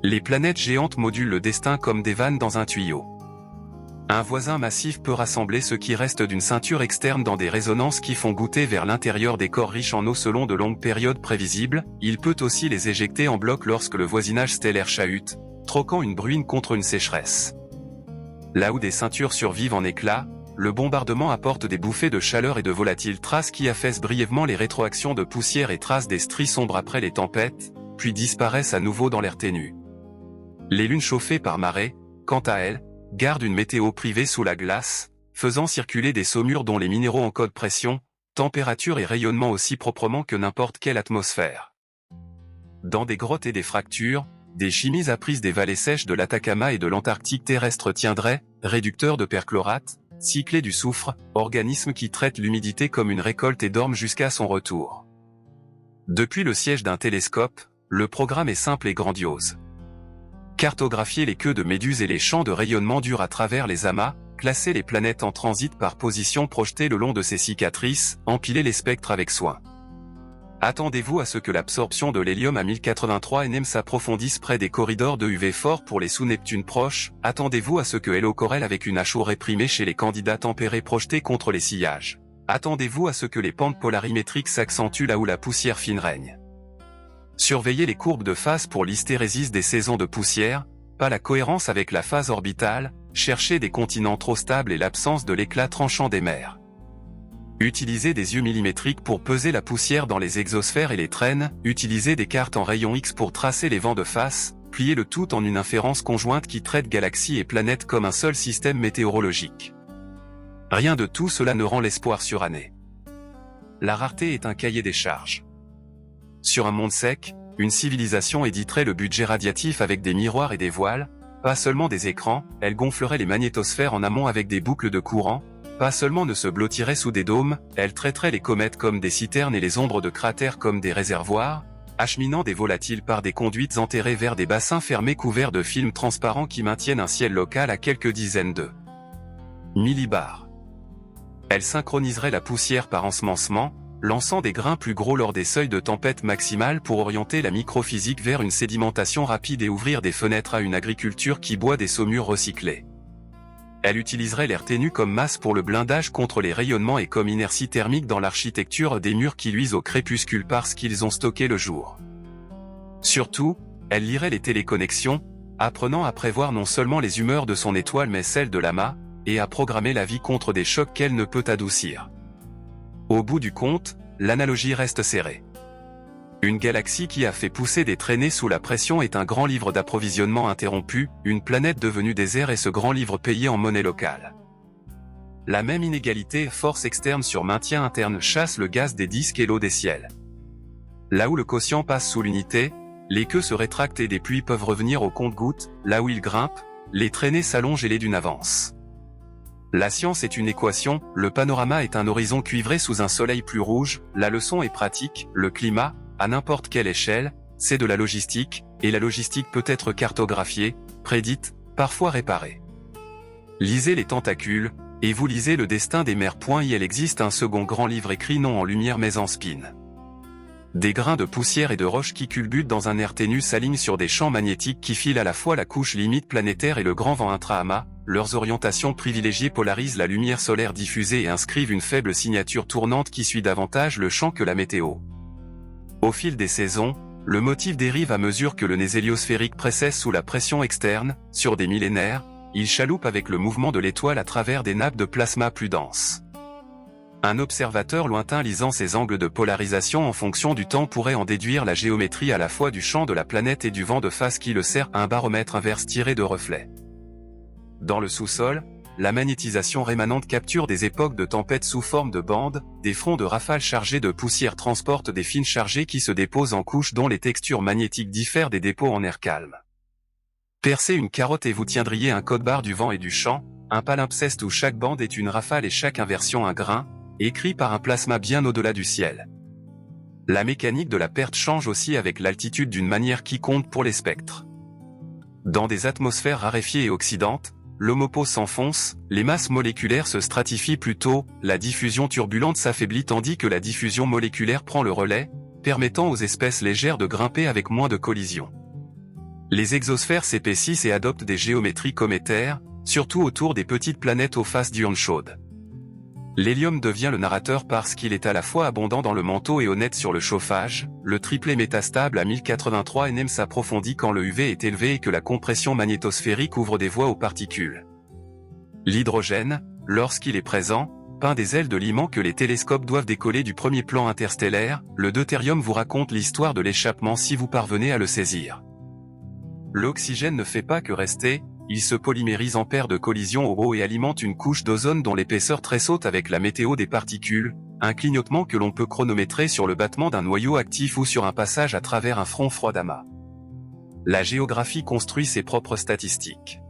Les planètes géantes modulent le destin comme des vannes dans un tuyau. Un voisin massif peut rassembler ce qui reste d'une ceinture externe dans des résonances qui font goûter vers l'intérieur des corps riches en eau selon de longues périodes prévisibles, il peut aussi les éjecter en bloc lorsque le voisinage stellaire chahute, troquant une bruine contre une sécheresse. Là où des ceintures survivent en éclats, le bombardement apporte des bouffées de chaleur et de volatiles traces qui affaissent brièvement les rétroactions de poussière et tracent des stries sombres après les tempêtes, puis disparaissent à nouveau dans l'air ténu. Les lunes chauffées par marée, quant à elles, gardent une météo privée sous la glace, faisant circuler des saumures dont les minéraux encodent pression, température et rayonnement aussi proprement que n'importe quelle atmosphère. Dans des grottes et des fractures, des chimies apprises des vallées sèches de l'Atacama et de l'Antarctique terrestre tiendraient, réducteurs de perchlorate, cyclés du soufre, organismes qui traitent l'humidité comme une récolte et dorment jusqu'à son retour. Depuis le siège d'un télescope, le programme est simple et grandiose. Cartographier les queues de méduses et les champs de rayonnement durs à travers les amas, classer les planètes en transit par position projetée le long de ces cicatrices, empiler les spectres avec soin. Attendez-vous à ce que l'absorption de l'hélium à 1083 nm s'approfondisse près des corridors de UV forts pour les sous-Neptunes proches, attendez-vous à ce que Hello Corel avec une HO réprimée chez les candidats tempérés projetés contre les sillages. Attendez-vous à ce que les pentes polarimétriques s'accentuent là où la poussière fine règne. Surveillez les courbes de phase pour l'hystérésis des saisons de poussière, pas la cohérence avec la phase orbitale, cherchez des continents trop stables et l'absence de l'éclat tranchant des mers. Utilisez des yeux millimétriques pour peser la poussière dans les exosphères et les traînes, utilisez des cartes en rayon X pour tracer les vents de face, pliez le tout en une inférence conjointe qui traite galaxies et planètes comme un seul système météorologique. Rien de tout cela ne rend l'espoir suranné. La rareté est un cahier des charges. Sur un monde sec, une civilisation éditerait le budget radiatif avec des miroirs et des voiles, pas seulement des écrans, elle gonflerait les magnétosphères en amont avec des boucles de courant, pas seulement ne se blottirait sous des dômes, elle traiterait les comètes comme des citernes et les ombres de cratères comme des réservoirs, acheminant des volatiles par des conduites enterrées vers des bassins fermés couverts de films transparents qui maintiennent un ciel local à quelques dizaines de millibars. Elle synchroniserait la poussière par ensemencement, lançant des grains plus gros lors des seuils de tempête maximale pour orienter la microphysique vers une sédimentation rapide et ouvrir des fenêtres à une agriculture qui boit des saumures recyclées. Elle utiliserait l'air ténu comme masse pour le blindage contre les rayonnements et comme inertie thermique dans l'architecture des murs qui luisent au crépuscule parce qu'ils ont stocké le jour. Surtout, elle lirait les téléconnexions, apprenant à prévoir non seulement les humeurs de son étoile mais celles de l'amas, et à programmer la vie contre des chocs qu'elle ne peut adoucir. Au bout du compte, l'analogie reste serrée. Une galaxie qui a fait pousser des traînées sous la pression est un grand livre d'approvisionnement interrompu, une planète devenue désert et ce grand livre payé en monnaie locale. La même inégalité, force externe sur maintien interne chasse le gaz des disques et l'eau des ciels. Là où le quotient passe sous l'unité, les queues se rétractent et des pluies peuvent revenir au compte-gouttes, là où ils grimpent, les traînées s'allongent et les d'une avance. La science est une équation, le panorama est un horizon cuivré sous un soleil plus rouge, la leçon est pratique, le climat, à n'importe quelle échelle, c'est de la logistique, et la logistique peut être cartographiée, prédite, parfois réparée. Lisez les tentacules, et vous lisez le destin des mers. Il existe un second grand livre écrit non en lumière mais en spin. Des grains de poussière et de roches qui culbutent dans un air ténu s'alignent sur des champs magnétiques qui filent à la fois la couche limite planétaire et le grand vent intra-amas, leurs orientations privilégiées polarisent la lumière solaire diffusée et inscrivent une faible signature tournante qui suit davantage le champ que la météo. Au fil des saisons, le motif dérive à mesure que le nez héliosphérique précesse sous la pression externe, sur des millénaires, il chaloupe avec le mouvement de l'étoile à travers des nappes de plasma plus denses. Un observateur lointain lisant ces angles de polarisation en fonction du temps pourrait en déduire la géométrie à la fois du champ de la planète et du vent de face qui le sert à un baromètre inverse tiré de reflets. Dans le sous-sol, la magnétisation rémanente capture des époques de tempêtes sous forme de bandes, des fronts de rafales chargés de poussière transportent des fines chargées qui se déposent en couches dont les textures magnétiques diffèrent des dépôts en air calme. Percez une carotte et vous tiendriez un code-barre du vent et du champ, un palimpseste où chaque bande est une rafale et chaque inversion un grain, écrit par un plasma bien au-delà du ciel. La mécanique de la perte change aussi avec l'altitude d'une manière qui compte pour les spectres. Dans des atmosphères raréfiées et oxydantes, l'homopause s'enfonce, les masses moléculaires se stratifient plutôt, la diffusion turbulente s'affaiblit tandis que la diffusion moléculaire prend le relais, permettant aux espèces légères de grimper avec moins de collisions. Les exosphères s'épaississent et adoptent des géométries cométaires, surtout autour des petites planètes aux faces d'urnes chaudes. L'hélium devient le narrateur parce qu'il est à la fois abondant dans le manteau et honnête sur le chauffage, le triplet métastable à 1083 nm s'approfondit quand le UV est élevé et que la compression magnétosphérique ouvre des voies aux particules. L'hydrogène, lorsqu'il est présent, peint des ailes de l'aimant que les télescopes doivent décoller du premier plan interstellaire, le deutérium vous raconte l'histoire de l'échappement si vous parvenez à le saisir. L'oxygène ne fait pas que rester, il se polymérise en paire de collisions au haut et alimente une couche d'ozone dont l'épaisseur tressaute avec la météo des particules, un clignotement que l'on peut chronométrer sur le battement d'un noyau actif ou sur un passage à travers un front froid d'amas. La géographie construit ses propres statistiques.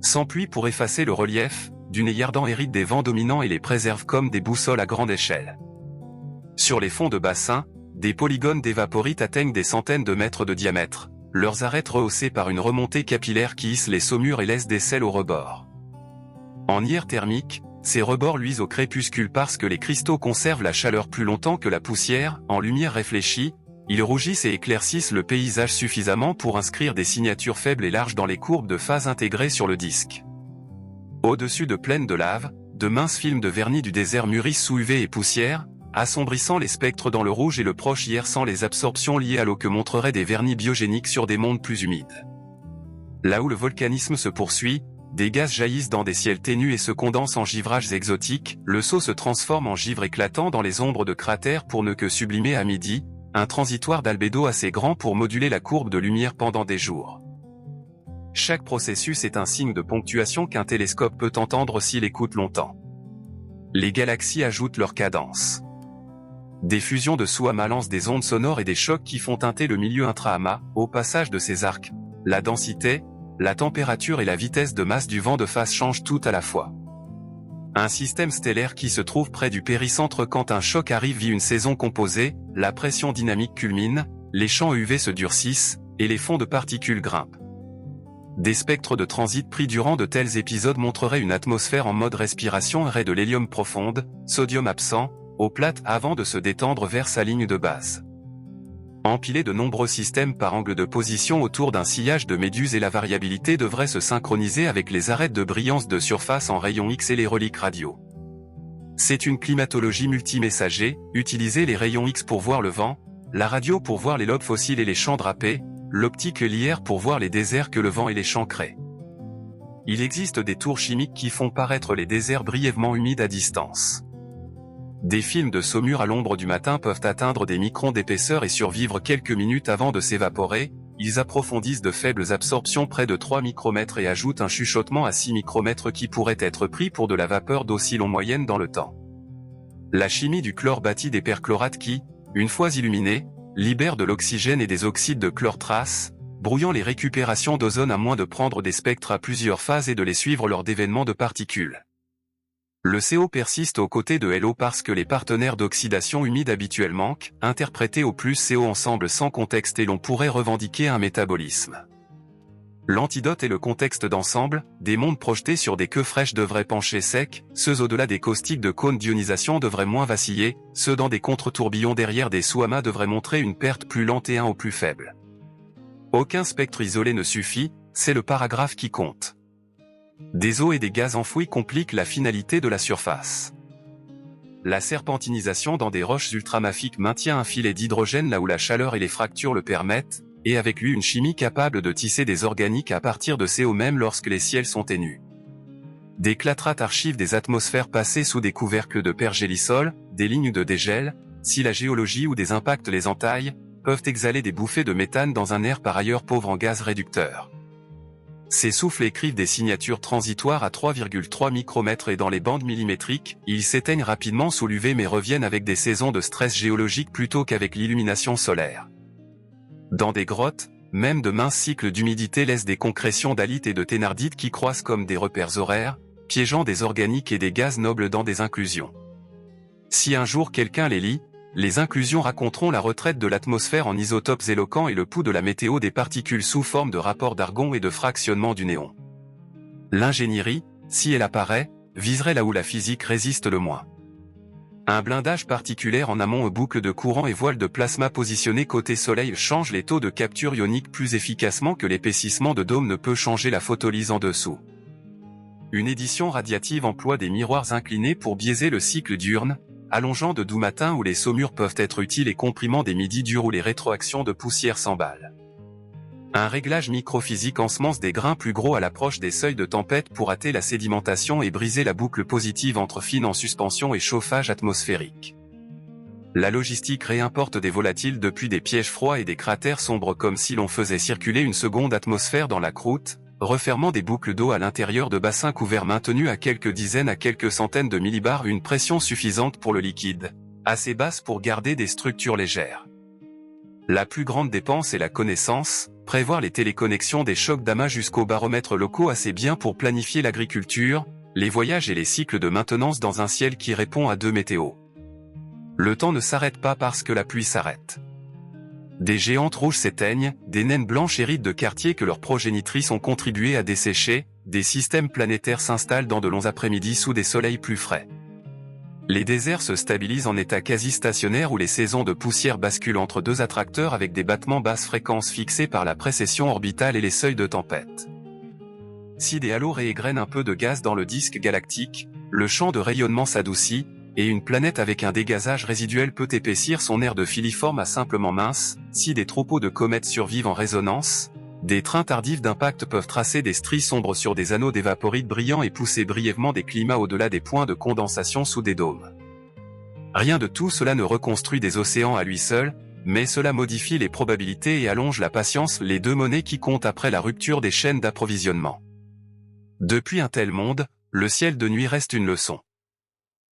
Sans pluie pour effacer le relief, Dune et Yardan héritent des vents dominants et les préservent comme des boussoles à grande échelle. Sur les fonds de bassin, des polygones d'évaporites atteignent des centaines de mètres de diamètre, leurs arêtes rehaussées par une remontée capillaire qui hisse les saumures et laisse des sels au rebord. En IR thermique, ces rebords luisent au crépuscule parce que les cristaux conservent la chaleur plus longtemps que la poussière, en lumière réfléchie, ils rougissent et éclaircissent le paysage suffisamment pour inscrire des signatures faibles et larges dans les courbes de phase intégrées sur le disque. Au-dessus de plaines de lave, de minces films de vernis du désert mûrissent sous UV et poussière, assombrissant les spectres dans le rouge et le proche IR sans les absorptions liées à l'eau que montreraient des vernis biogéniques sur des mondes plus humides. Là où le volcanisme se poursuit, des gaz jaillissent dans des ciels ténus et se condensent en givrages exotiques, le sceau se transforme en givre éclatant dans les ombres de cratères pour ne que sublimer à midi, un transitoire d'albédo assez grand pour moduler la courbe de lumière pendant des jours. Chaque processus est un signe de ponctuation qu'un télescope peut entendre s'il écoute longtemps. Les galaxies ajoutent leur cadence. Des fusions de sous-amas lancent des ondes sonores et des chocs qui font teinter le milieu intra-amas, au passage de ces arcs. La densité, la température et la vitesse de masse du vent de face changent tout à la fois. Un système stellaire qui se trouve près du péricentre quand un choc arrive vit une saison composée, la pression dynamique culmine, les champs UV se durcissent, et les fonds de particules grimpent. Des spectres de transit pris durant de tels épisodes montreraient une atmosphère en mode respiration et de l'hélium profonde, sodium absent, aux plates avant de se détendre vers sa ligne de base. Empiler de nombreux systèmes par angle de position autour d'un sillage de méduses et la variabilité devrait se synchroniser avec les arêtes de brillance de surface en rayons X et les reliques radio. C'est une climatologie multimessager, utiliser les rayons X pour voir le vent, la radio pour voir les lobes fossiles et les champs drapés, l'optique et l'IR pour voir les déserts que le vent et les champs créent. Il existe des tours chimiques qui font paraître les déserts brièvement humides à distance. Des films de saumure à l'ombre du matin peuvent atteindre des microns d'épaisseur et survivre quelques minutes avant de s'évaporer. Ils approfondissent de faibles absorptions près de 3 micromètres et ajoutent un chuchotement à 6 micromètres qui pourrait être pris pour de la vapeur d'eau si l'on moyenne dans le temps. La chimie du chlore bâtit des perchlorates qui, une fois illuminés, libèrent de l'oxygène et des oxydes de chlore trace, brouillant les récupérations d'ozone à moins de prendre des spectres à plusieurs phases et de les suivre lors d'événements de particules. Le CO persiste aux côtés de LO parce que les partenaires d'oxydation humide habituels manquent, interprétés au plus CO ensemble sans contexte et l'on pourrait revendiquer un métabolisme. L'antidote est le contexte d'ensemble, des mondes projetés sur des queues fraîches devraient pencher sec, ceux au-delà des caustiques de cônes d'ionisation devraient moins vaciller, ceux dans des contre-tourbillons derrière des sous-amas devraient montrer une perte plus lente et un au plus faible. Aucun spectre isolé ne suffit, c'est le paragraphe qui compte. Des eaux et des gaz enfouis compliquent la finalité de la surface. La serpentinisation dans des roches ultramafiques maintient un filet d'hydrogène là où la chaleur et les fractures le permettent, et avec lui une chimie capable de tisser des organiques à partir de CO même lorsque les ciels sont ténus. Des clatrates archivent des atmosphères passées sous des couvercles de pergélisol, des lignes de dégel, si la géologie ou des impacts les entaillent, peuvent exhaler des bouffées de méthane dans un air par ailleurs pauvre en gaz réducteur. Ces souffles écrivent des signatures transitoires à 3,3 micromètres et dans les bandes millimétriques, ils s'éteignent rapidement sous l'UV mais reviennent avec des saisons de stress géologique plutôt qu'avec l'illumination solaire. Dans des grottes, même de minces cycles d'humidité laissent des concrétions d'halite et de thénardite qui croissent comme des repères horaires, piégeant des organiques et des gaz nobles dans des inclusions. Si un jour quelqu'un les lit, les inclusions raconteront la retraite de l'atmosphère en isotopes éloquents et le pouls de la météo des particules sous forme de rapports d'argon et de fractionnement du néon. L'ingénierie, si elle apparaît, viserait là où la physique résiste le moins. Un blindage particulaire en amont aux boucles de courant et voiles de plasma positionnés côté soleil change les taux de capture ionique plus efficacement que l'épaississement de dôme ne peut changer la photolyse en dessous. Une édition radiative emploie des miroirs inclinés pour biaiser le cycle diurne, allongeant de doux matins où les saumures peuvent être utiles et comprimant des midis durs où les rétroactions de poussière s'emballent. Un réglage microphysique ensemence des grains plus gros à l'approche des seuils de tempête pour hâter la sédimentation et briser la boucle positive entre fines en suspension et chauffage atmosphérique. La logistique réimporte des volatiles depuis des pièges froids et des cratères sombres comme si l'on faisait circuler une seconde atmosphère dans la croûte, refermant des boucles d'eau à l'intérieur de bassins couverts maintenus à quelques dizaines à quelques centaines de millibars une pression suffisante pour le liquide, assez basse pour garder des structures légères. La plus grande dépense est la connaissance, prévoir les téléconnexions des chocs d'amas jusqu'aux baromètres locaux assez bien pour planifier l'agriculture, les voyages et les cycles de maintenance dans un ciel qui répond à deux météos. Le temps ne s'arrête pas parce que la pluie s'arrête. Des géantes rouges s'éteignent, des naines blanches héritent de quartiers que leurs progénitrices ont contribué à dessécher, des systèmes planétaires s'installent dans de longs après-midi sous des soleils plus frais. Les déserts se stabilisent en état quasi stationnaire où les saisons de poussière basculent entre deux attracteurs avec des battements basse fréquence fixés par la précession orbitale et les seuils de tempête. Si des halos réégrènent un peu de gaz dans le disque galactique, le champ de rayonnement s'adoucit, et une planète avec un dégazage résiduel peut épaissir son aire de filiforme à simplement mince, si des troupeaux de comètes survivent en résonance, des trains tardifs d'impact peuvent tracer des stries sombres sur des anneaux d'évaporites brillants et pousser brièvement des climats au-delà des points de condensation sous des dômes. Rien de tout cela ne reconstruit des océans à lui seul, mais cela modifie les probabilités et allonge la patience, les deux monnaies qui comptent après la rupture des chaînes d'approvisionnement. Depuis un tel monde, le ciel de nuit reste une leçon.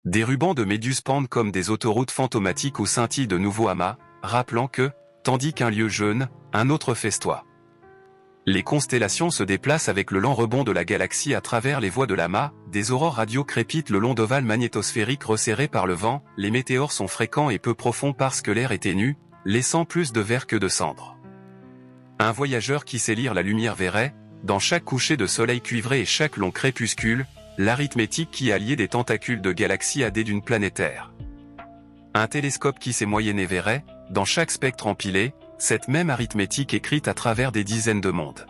Des rubans de méduses pendent comme des autoroutes fantomatiques où scintillent de nouveaux amas, rappelant que, tandis qu'un lieu jeûne, un autre festoie. Les constellations se déplacent avec le lent rebond de la galaxie à travers les voies de l'amas, des aurores radio crépitent le long d'ovales magnétosphériques resserrés par le vent, les météores sont fréquents et peu profonds parce que l'air est ténu, laissant plus de verre que de cendres. Un voyageur qui sait lire la lumière verrait, dans chaque coucher de soleil cuivré et chaque long crépuscule, l'arithmétique qui alliait des tentacules de galaxies à des dunes planétaires. Un télescope qui sait moyenner verrait, dans chaque spectre empilé, cette même arithmétique écrite à travers des dizaines de mondes.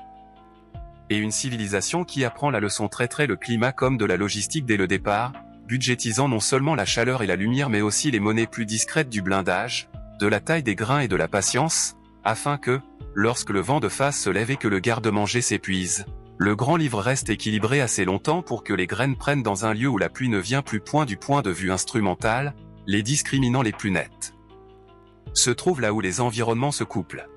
Et une civilisation qui apprend la leçon traiterait le climat comme de la logistique dès le départ, budgétisant non seulement la chaleur et la lumière mais aussi les monnaies plus discrètes du blindage, de la taille des grains et de la patience, afin que, lorsque le vent de face se lève et que le garde-manger s'épuise, le grand livre reste équilibré assez longtemps pour que les graines prennent dans un lieu où la pluie ne vient plus point du point de vue instrumental, les discriminants les plus nets. Se trouve là où les environnements se couplent.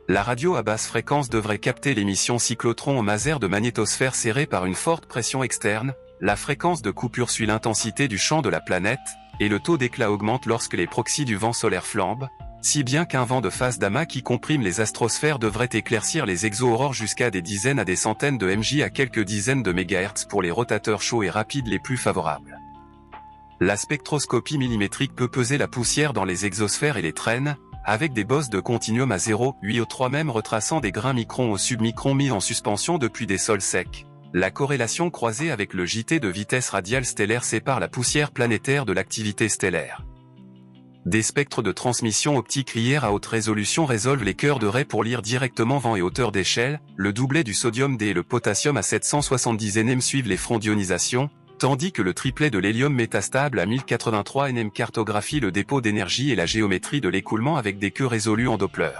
La radio à basse fréquence devrait capter l'émission cyclotron au maser de magnétosphère serrée par une forte pression externe, la fréquence de coupure suit l'intensité du champ de la planète, et le taux d'éclat augmente lorsque les proxys du vent solaire flambent, si bien qu'un vent de phase d'amas qui comprime les astrosphères devrait éclaircir les exo-aurores jusqu'à des dizaines à des centaines de MJ à quelques dizaines de mégahertz pour les rotateurs chauds et rapides les plus favorables. La spectroscopie millimétrique peut peser la poussière dans les exosphères et les traîne, avec des bosses de continuum à 0,8 au 3 même retraçant des grains microns au submicron mis en suspension depuis des sols secs. La corrélation croisée avec le JT de vitesse radiale stellaire sépare la poussière planétaire de l'activité stellaire. Des spectres de transmission optique IR à haute résolution résolvent les cœurs de raie pour lire directement vent et hauteur d'échelle, le doublet du sodium D et le potassium à 770 nm suivent les fronts d'ionisation, tandis que le triplet de l'hélium métastable à 1083 nm cartographie le dépôt d'énergie et la géométrie de l'écoulement avec des queues résolues en Doppler.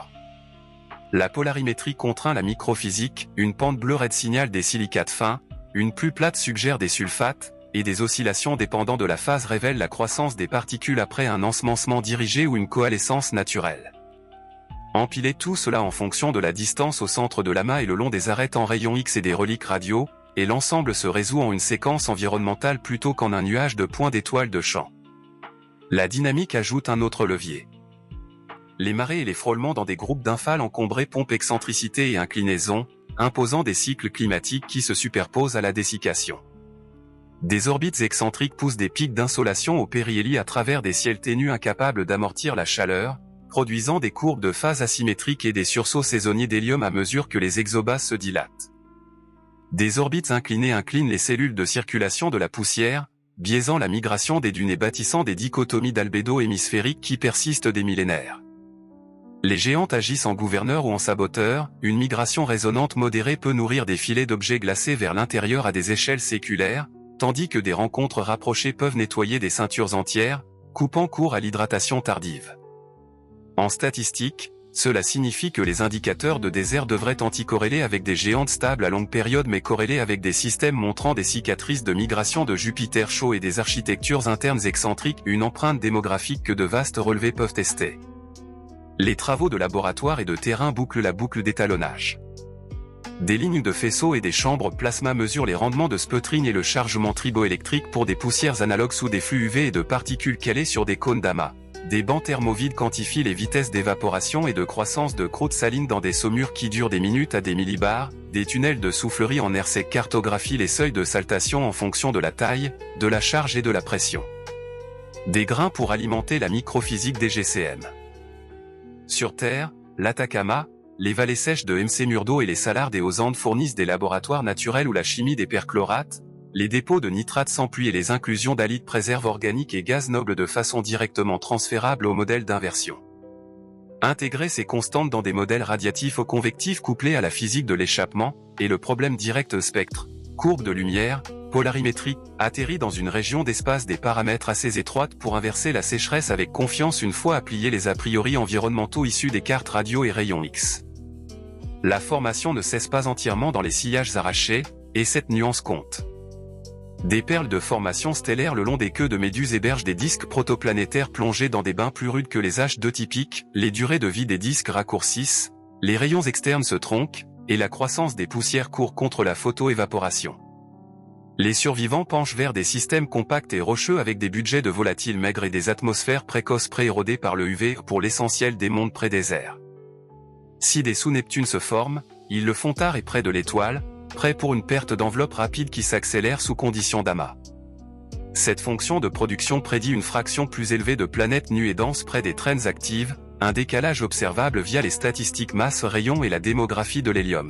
La polarimétrie contraint la microphysique, une pente bleue-raide signale des silicates fins, une plus plate suggère des sulfates, et des oscillations dépendant de la phase révèlent la croissance des particules après un ensemencement dirigé ou une coalescence naturelle. Empiler tout cela en fonction de la distance au centre de l'amas et le long des arêtes en rayons X et des reliques radio, et l'ensemble se résout en une séquence environnementale plutôt qu'en un nuage de points d'étoiles de champ. La dynamique ajoute un autre levier. Les marées et les frôlements dans des groupes d'infales encombrés pompent excentricité et inclinaison, imposant des cycles climatiques qui se superposent à la dessiccation. Des orbites excentriques poussent des pics d'insolation au périhélie à travers des ciels ténus incapables d'amortir la chaleur, produisant des courbes de phase asymétriques et des sursauts saisonniers d'hélium à mesure que les exobases se dilatent. Des orbites inclinées inclinent les cellules de circulation de la poussière, biaisant la migration des dunes et bâtissant des dichotomies d'albédo hémisphériques qui persistent des millénaires. Les géantes agissent en gouverneurs ou en saboteurs, une migration résonante modérée peut nourrir des filets d'objets glacés vers l'intérieur à des échelles séculaires, tandis que des rencontres rapprochées peuvent nettoyer des ceintures entières, coupant court à l'hydratation tardive. En statistique, cela signifie que les indicateurs de désert devraient anticorréler avec des géantes stables à longue période mais corréler avec des systèmes montrant des cicatrices de migration de Jupiter chaud et des architectures internes excentriques, une empreinte démographique que de vastes relevés peuvent tester. Les travaux de laboratoire et de terrain bouclent la boucle d'étalonnage. Des lignes de faisceaux et des chambres plasma mesurent les rendements de sputtering et le chargement triboélectrique pour des poussières analogues sous des flux UV et de particules calées sur des cônes d'amas. Des bancs thermovides quantifient les vitesses d'évaporation et de croissance de croûte saline dans des saumures qui durent des minutes à des millibars, des tunnels de soufflerie en air sec cartographient les seuils de saltation en fonction de la taille, de la charge et de la pression. Des grains pour alimenter la microphysique des GCM. Sur Terre, l'Atacama, les vallées sèches de MC Murdo et les salars des Hautes-Andes fournissent des laboratoires naturels où la chimie des perchlorates, les dépôts de nitrates sans pluie et les inclusions d'halides préservent organiques et gaz nobles de façon directement transférable au modèle d'inversion. Intégrer ces constantes dans des modèles radiatifs ou convectifs couplés à la physique de l'échappement, et le problème direct spectre, courbe de lumière, polarimétrie, atterrit dans une région d'espace des paramètres assez étroites pour inverser la sécheresse avec confiance une fois appliés les a priori environnementaux issus des cartes radio et rayons X. La formation ne cesse pas entièrement dans les sillages arrachés, et cette nuance compte. Des perles de formation stellaire le long des queues de méduses hébergent des disques protoplanétaires plongés dans des bains plus rudes que les H2 typiques, les durées de vie des disques raccourcissent, les rayons externes se tronquent, et la croissance des poussières court contre la photoévaporation. Les survivants penchent vers des systèmes compacts et rocheux avec des budgets de volatiles maigres et des atmosphères précoces pré-érodées par le UV pour l'essentiel des mondes pré-désert. Si des sous-Neptunes se forment, ils le font tard et près de l'étoile, prêt pour une perte d'enveloppe rapide qui s'accélère sous conditions d'amas. Cette fonction de production prédit une fraction plus élevée de planètes nues et denses près des traînes actives, un décalage observable via les statistiques masse-rayon et la démographie de l'hélium.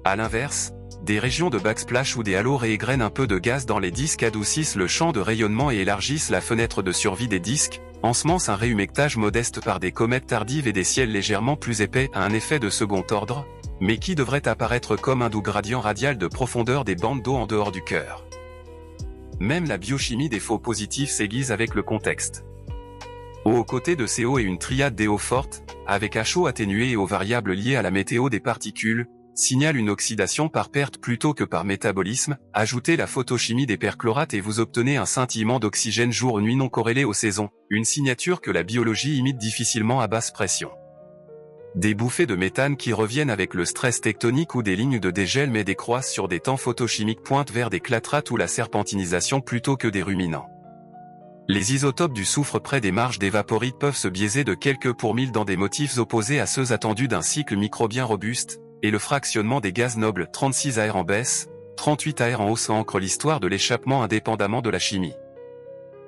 À l'inverse, des régions de backsplash ou des halos réégrènent un peu de gaz dans les disques adoucissent le champ de rayonnement et élargissent la fenêtre de survie des disques, ensemence un réhumectage modeste par des comètes tardives et des ciels légèrement plus épais a un effet de second ordre, mais qui devrait apparaître comme un doux gradient radial de profondeur des bandes d'eau en dehors du cœur. Même la biochimie des faux positifs s'aiguise avec le contexte. O aux côtés de CO et une triade d'EO forte, avec HO atténué et aux variables liées à la météo des particules, signale une oxydation par perte plutôt que par métabolisme. Ajoutez la photochimie des perchlorates et vous obtenez un scintillement d'oxygène jour-nuit non corrélé aux saisons, une signature que la biologie imite difficilement à basse pression. Des bouffées de méthane qui reviennent avec le stress tectonique ou des lignes de dégel mais décroissent sur des temps photochimiques pointent vers des clatrates ou la serpentinisation plutôt que des ruminants. Les isotopes du soufre près des marges d'évaporite peuvent se biaiser de quelques pour mille dans des motifs opposés à ceux attendus d'un cycle microbien robuste, et le fractionnement des gaz nobles 36 AR en baisse, 38 AR en hausse ancre l'histoire de l'échappement indépendamment de la chimie.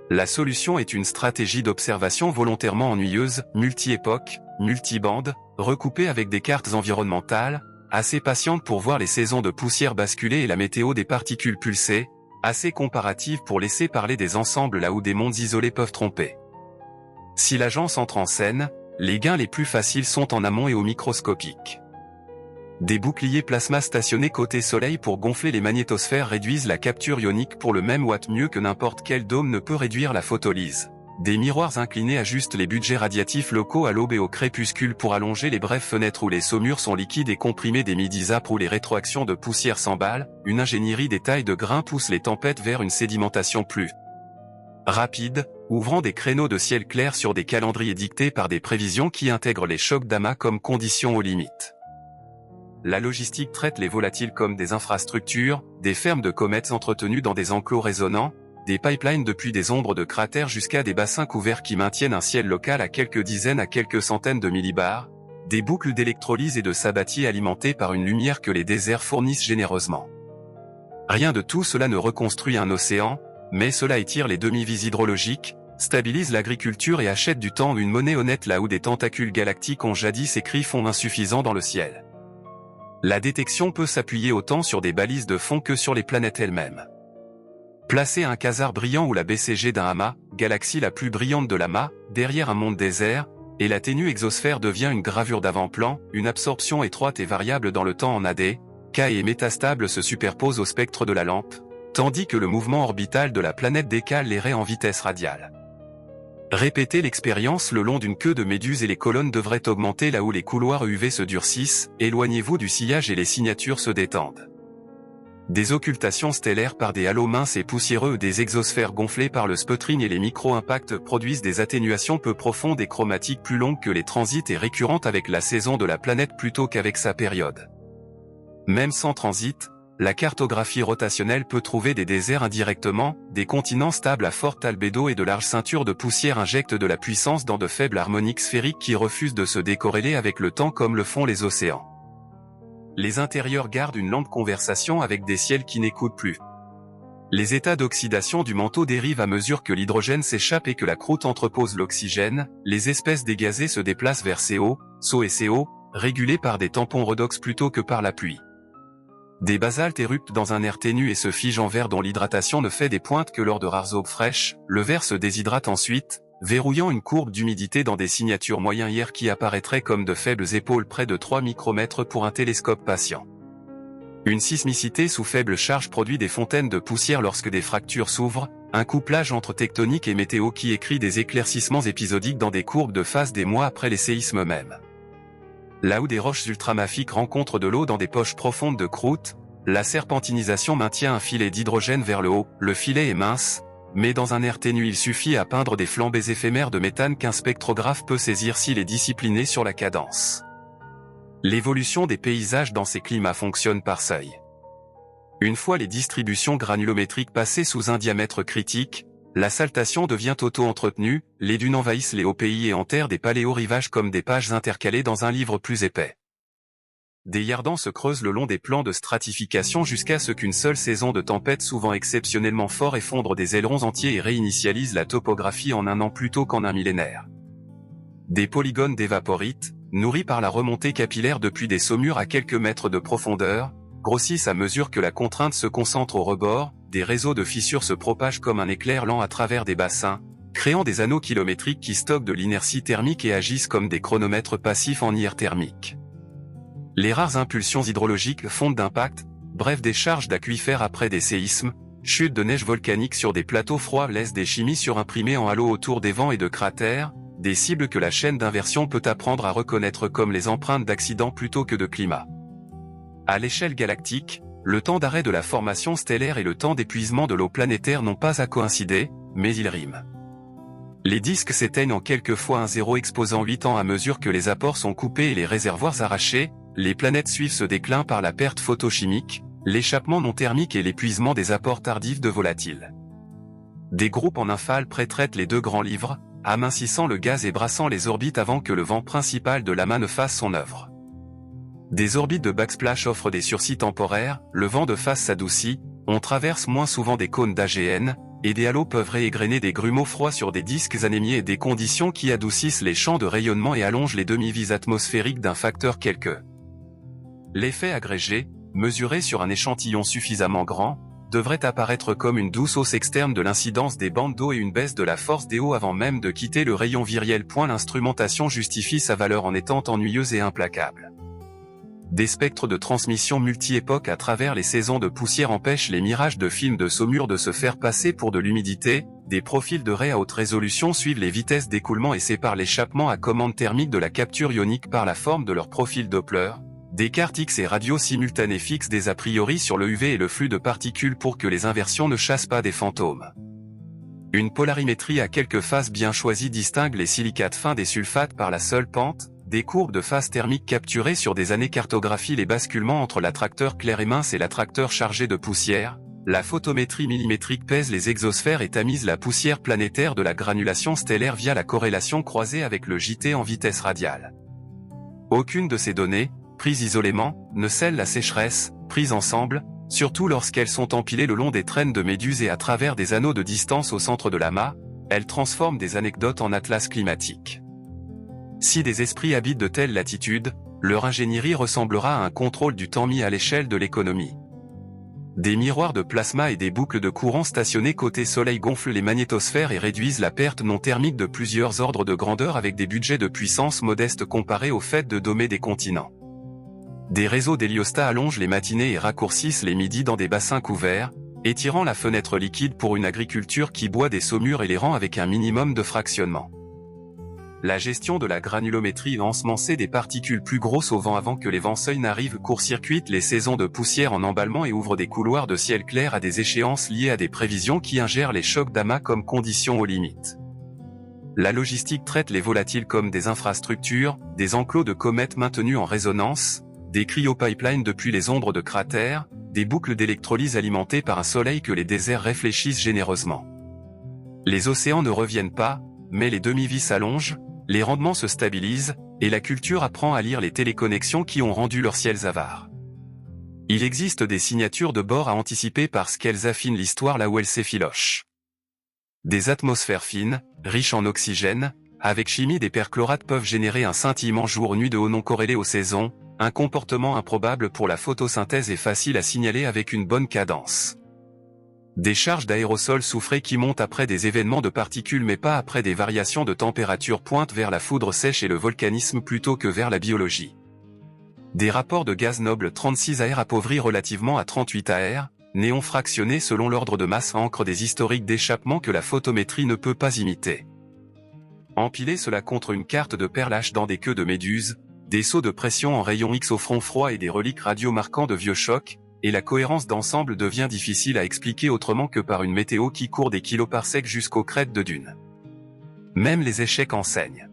La solution est une stratégie d'observation volontairement ennuyeuse, multi-époque, multi-bande, recoupée avec des cartes environnementales, assez patiente pour voir les saisons de poussière basculer et la météo des particules pulsées, assez comparative pour laisser parler des ensembles là où des mondes isolés peuvent tromper. Si l'agence entre en scène, les gains les plus faciles sont en amont et au microscopique. Des boucliers plasma stationnés côté soleil pour gonfler les magnétosphères réduisent la capture ionique pour le même watt mieux que n'importe quel dôme ne peut réduire la photolyse. Des miroirs inclinés ajustent les budgets radiatifs locaux à l'aube et au crépuscule pour allonger les brèves fenêtres où les saumures sont liquides et comprimés des midi-zap où les rétroactions de poussière s'emballent. Une ingénierie des tailles de grains pousse les tempêtes vers une sédimentation plus rapide, ouvrant des créneaux de ciel clair sur des calendriers dictés par des prévisions qui intègrent les chocs d'amas comme conditions aux limites. La logistique traite les volatiles comme des infrastructures, des fermes de comètes entretenues dans des enclos résonnants, des pipelines depuis des ombres de cratères jusqu'à des bassins couverts qui maintiennent un ciel local à quelques dizaines à quelques centaines de millibars, des boucles d'électrolyse et de sabatiers alimentées par une lumière que les déserts fournissent généreusement. Rien de tout cela ne reconstruit un océan, mais cela étire les demi-vies hydrologiques, stabilise l'agriculture et achète du temps une monnaie honnête là où des tentacules galactiques ont jadis écrit fond insuffisant dans le ciel. La détection peut s'appuyer autant sur des balises de fond que sur les planètes elles-mêmes. Placez un quasar brillant ou la BCG d'un amas, galaxie la plus brillante de l'amas, derrière un monde désert, et la ténue exosphère devient une gravure d'avant-plan, une absorption étroite et variable dans le temps en AD, K et métastable se superposent au spectre de la lampe, tandis que le mouvement orbital de la planète décale les raies en vitesse radiale. Répétez l'expérience le long d'une queue de méduse et les colonnes devraient augmenter là où les couloirs UV se durcissent, éloignez-vous du sillage et les signatures se détendent. Des occultations stellaires par des halos minces et poussiéreux, des exosphères gonflées par le sputtering et les micro-impacts produisent des atténuations peu profondes et chromatiques plus longues que les transits et récurrentes avec la saison de la planète plutôt qu'avec sa période. Même sans transit, la cartographie rotationnelle peut trouver des déserts indirectement, des continents stables à forte albédo et de larges ceintures de poussière injectent de la puissance dans de faibles harmoniques sphériques qui refusent de se décorréler avec le temps comme le font les océans. Les intérieurs gardent une lente conversation avec des ciels qui n'écoutent plus. Les états d'oxydation du manteau dérivent à mesure que l'hydrogène s'échappe et que la croûte entrepose l'oxygène, les espèces dégazées se déplacent vers CO, SO et CO, régulées par des tampons redox plutôt que par la pluie. Des basaltes éruptent dans un air ténu et se figent en verre dont l'hydratation ne fait des pointes que lors de rares aubes fraîches, le verre se déshydrate ensuite, verrouillant une courbe d'humidité dans des signatures moyens hier qui apparaîtraient comme de faibles épaules près de 3 micromètres pour un télescope patient. Une sismicité sous faible charge produit des fontaines de poussière lorsque des fractures s'ouvrent, un couplage entre tectonique et météo qui écrit des éclaircissements épisodiques dans des courbes de phase des mois après les séismes eux-mêmes. Là où des roches ultramafiques rencontrent de l'eau dans des poches profondes de croûte, la serpentinisation maintient un filet d'hydrogène vers le haut, le filet est mince, mais dans un air ténu il suffit à peindre des flambées éphémères de méthane qu'un spectrographe peut saisir s'il est discipliné sur la cadence. L'évolution des paysages dans ces climats fonctionne par seuil. Une fois les distributions granulométriques passées sous un diamètre critique, la saltation devient auto-entretenue, les dunes envahissent les hauts pays et enterrent des paléo-rivages comme des pages intercalées dans un livre plus épais. Des yardans se creusent le long des plans de stratification jusqu'à ce qu'une seule saison de tempête souvent exceptionnellement fort effondre des ailerons entiers et réinitialise la topographie en un an plutôt qu'en un millénaire. Des polygones d'évaporite, nourris par la remontée capillaire depuis des saumures à quelques mètres de profondeur, grossissent à mesure que la contrainte se concentre au rebord, des réseaux de fissures se propagent comme un éclair lent à travers des bassins, créant des anneaux kilométriques qui stockent de l'inertie thermique et agissent comme des chronomètres passifs en IR thermique. Les rares impulsions hydrologiques, fontes d'impact, bref des charges d'aquifères après des séismes, chutes de neige volcanique sur des plateaux froids laissent des chimies surimprimées en halo autour des vents et de cratères, des cibles que la chaîne d'inversion peut apprendre à reconnaître comme les empreintes d'accidents plutôt que de climat. À l'échelle galactique, le temps d'arrêt de la formation stellaire et le temps d'épuisement de l'eau planétaire n'ont pas à coïncider, mais ils riment. Les disques s'éteignent en quelques fois un zéro exposant 8 ans à mesure que les apports sont coupés et les réservoirs arrachés, les planètes suivent ce déclin par la perte photochimique, l'échappement non thermique et l'épuisement des apports tardifs de volatiles. Des groupes en infâle pré-traitent les deux grands livres, amincissant le gaz et brassant les orbites avant que le vent principal de l'amas ne fasse son œuvre. Des orbites de backsplash offrent des sursis temporaires, le vent de face s'adoucit, on traverse moins souvent des cônes d'AGN, et des halos peuvent réégrener des grumeaux froids sur des disques anémiés et des conditions qui adoucissent les champs de rayonnement et allongent les demi-vies atmosphériques d'un facteur quelque. L'effet agrégé, mesuré sur un échantillon suffisamment grand, devrait apparaître comme une douce hausse externe de l'incidence des bandes d'eau et une baisse de la force des hauts avant même de quitter le rayon viriel. L'instrumentation justifie sa valeur en étant ennuyeuse et implacable. Des spectres de transmission multi-époques à travers les saisons de poussière empêchent les mirages de films de saumure de se faire passer pour de l'humidité, des profils de raies à haute résolution suivent les vitesses d'écoulement et séparent l'échappement à commande thermique de la capture ionique par la forme de leur profil Doppler. Des cartes X et radio simultanées fixent des a priori sur le UV et le flux de particules pour que les inversions ne chassent pas des fantômes. Une polarimétrie à quelques phases bien choisies distingue les silicates fins des sulfates par la seule pente, des courbes de phase thermique capturées sur des années cartographient les basculements entre l'attracteur clair et mince et l'attracteur chargé de poussière. La photométrie millimétrique pèse les exosphères et tamise la poussière planétaire de la granulation stellaire via la corrélation croisée avec le JT en vitesse radiale. Aucune de ces données, prises isolément, ne scelle la sécheresse, prises ensemble, surtout lorsqu'elles sont empilées le long des traînes de méduses et à travers des anneaux de distance au centre de l'amas, elles transforment des anecdotes en atlas climatique. Si des esprits habitent de telles latitudes, leur ingénierie ressemblera à un contrôle du temps mis à l'échelle de l'économie. Des miroirs de plasma et des boucles de courant stationnés côté Soleil gonflent les magnétosphères et réduisent la perte non thermique de plusieurs ordres de grandeur avec des budgets de puissance modestes comparés au fait de domer des continents. Des réseaux d'héliostats allongent les matinées et raccourcissent les midis dans des bassins couverts, étirant la fenêtre liquide pour une agriculture qui boit des saumures et les rend avec un minimum de fractionnement. La gestion de la granulométrie ensemencer des particules plus grosses au vent avant que les vents seuils n'arrivent court-circuite les saisons de poussière en emballement et ouvre des couloirs de ciel clair à des échéances liées à des prévisions qui ingèrent les chocs d'amas comme conditions aux limites. La logistique traite les volatiles comme des infrastructures, des enclos de comètes maintenus en résonance, des cryopipelines depuis les ombres de cratères, des boucles d'électrolyse alimentées par un soleil que les déserts réfléchissent généreusement. Les océans ne reviennent pas, mais les demi-vies s'allongent, les rendements se stabilisent, et la culture apprend à lire les téléconnexions qui ont rendu leurs ciels avares. Il existe des signatures de bord à anticiper parce qu'elles affinent l'histoire là où elle s'effiloche. Des atmosphères fines, riches en oxygène, avec chimie des perchlorates peuvent générer un scintillement jour-nuit de haut non corrélé aux saisons, un comportement improbable pour la photosynthèse et facile à signaler avec une bonne cadence. Des charges d'aérosols soufrés qui montent après des événements de particules mais pas après des variations de température pointent vers la foudre sèche et le volcanisme plutôt que vers la biologie. Des rapports de gaz noble 36 AR appauvris relativement à 38 AR, néons fractionnés selon l'ordre de masse ancrent des historiques d'échappement que la photométrie ne peut pas imiter. Empiler cela contre une carte de perlage dans des queues de méduses, des sauts de pression en rayon X au front froid et des reliques radio marquant de vieux chocs, et la cohérence d'ensemble devient difficile à expliquer autrement que par une météo qui court des kiloparsecs jusqu'aux crêtes de dunes. Même les échecs enseignent.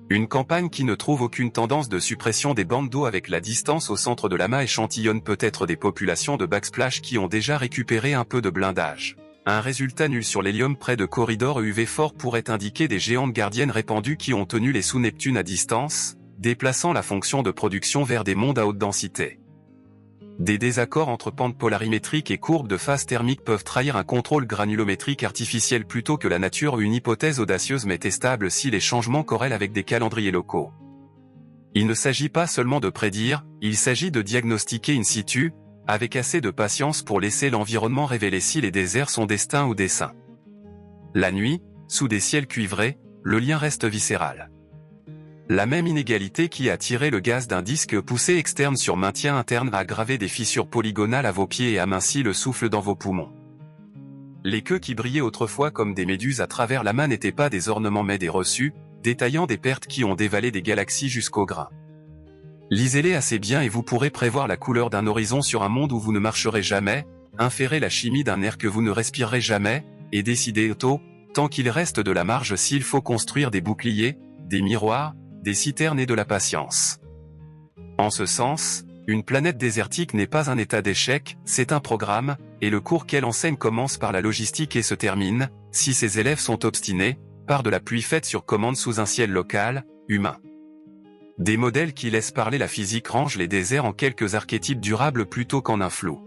Une campagne qui ne trouve aucune tendance de suppression des bandes d'eau avec la distance au centre de l'amas échantillonne peut-être des populations de backsplash qui ont déjà récupéré un peu de blindage. Un résultat nul sur l'hélium près de corridors UV forts pourrait indiquer des géantes gardiennes répandues qui ont tenu les sous-Neptune à distance, déplaçant la fonction de production vers des mondes à haute densité. Des désaccords entre pentes polarimétriques et courbes de phase thermique peuvent trahir un contrôle granulométrique artificiel plutôt que la nature, une hypothèse audacieuse mais testable si les changements corrèlent avec des calendriers locaux. Il ne s'agit pas seulement de prédire, il s'agit de diagnostiquer in situ, avec assez de patience pour laisser l'environnement révéler si les déserts sont destins ou desseins. La nuit, sous des ciels cuivrés, le lien reste viscéral. La même inégalité qui a tiré le gaz d'un disque poussé externe sur maintien interne a gravé des fissures polygonales à vos pieds et aminci le souffle dans vos poumons. Les queues qui brillaient autrefois comme des méduses à travers la main n'étaient pas des ornements mais des reçus, détaillant des pertes qui ont dévalé des galaxies jusqu'au grain. Lisez-les assez bien et vous pourrez prévoir la couleur d'un horizon sur un monde où vous ne marcherez jamais, inférer la chimie d'un air que vous ne respirerez jamais, et décider tôt, tant qu'il reste de la marge s'il faut construire des boucliers, des miroirs, des citernes et de la patience. En ce sens, une planète désertique n'est pas un état d'échec, c'est un programme, et le cours qu'elle enseigne commence par la logistique et se termine, si ses élèves sont obstinés, par de la pluie faite sur commande sous un ciel local, humain. Des modèles qui laissent parler la physique rangent les déserts en quelques archétypes durables plutôt qu'en un flou.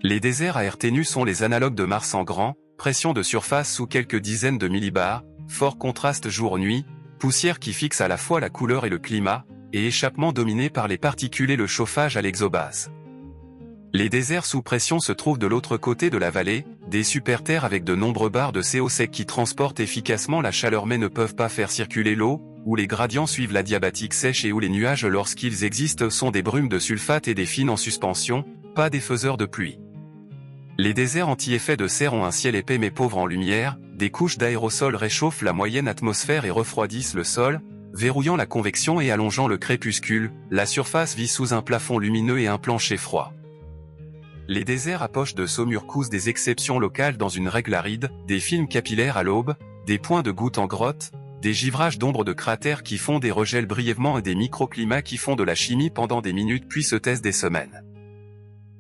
Les déserts à air ténu sont les analogues de Mars en grand, pression de surface sous quelques dizaines de millibars, fort contraste jour-nuit, poussière qui fixe à la fois la couleur et le climat, et échappement dominé par les particules et le chauffage à l'exobase. Les déserts sous pression se trouvent de l'autre côté de la vallée, des super-terres avec de nombreux barres de CO sec qui transportent efficacement la chaleur mais ne peuvent pas faire circuler l'eau, où les gradients suivent l'adiabatique sèche et où les nuages lorsqu'ils existent sont des brumes de sulfate et des fines en suspension, pas des faiseurs de pluie. Les déserts anti-effet de serre ont un ciel épais mais pauvre en lumière, des couches d'aérosols réchauffent la moyenne atmosphère et refroidissent le sol, verrouillant la convection et allongeant le crépuscule, la surface vit sous un plafond lumineux et un plancher froid. Les déserts à poche de saumure cousent des exceptions locales dans une règle aride, des films capillaires à l'aube, des points de gouttes en grotte, des givrages d'ombre de cratères qui font des regels brièvement et des microclimats qui font de la chimie pendant des minutes puis se taisent des semaines.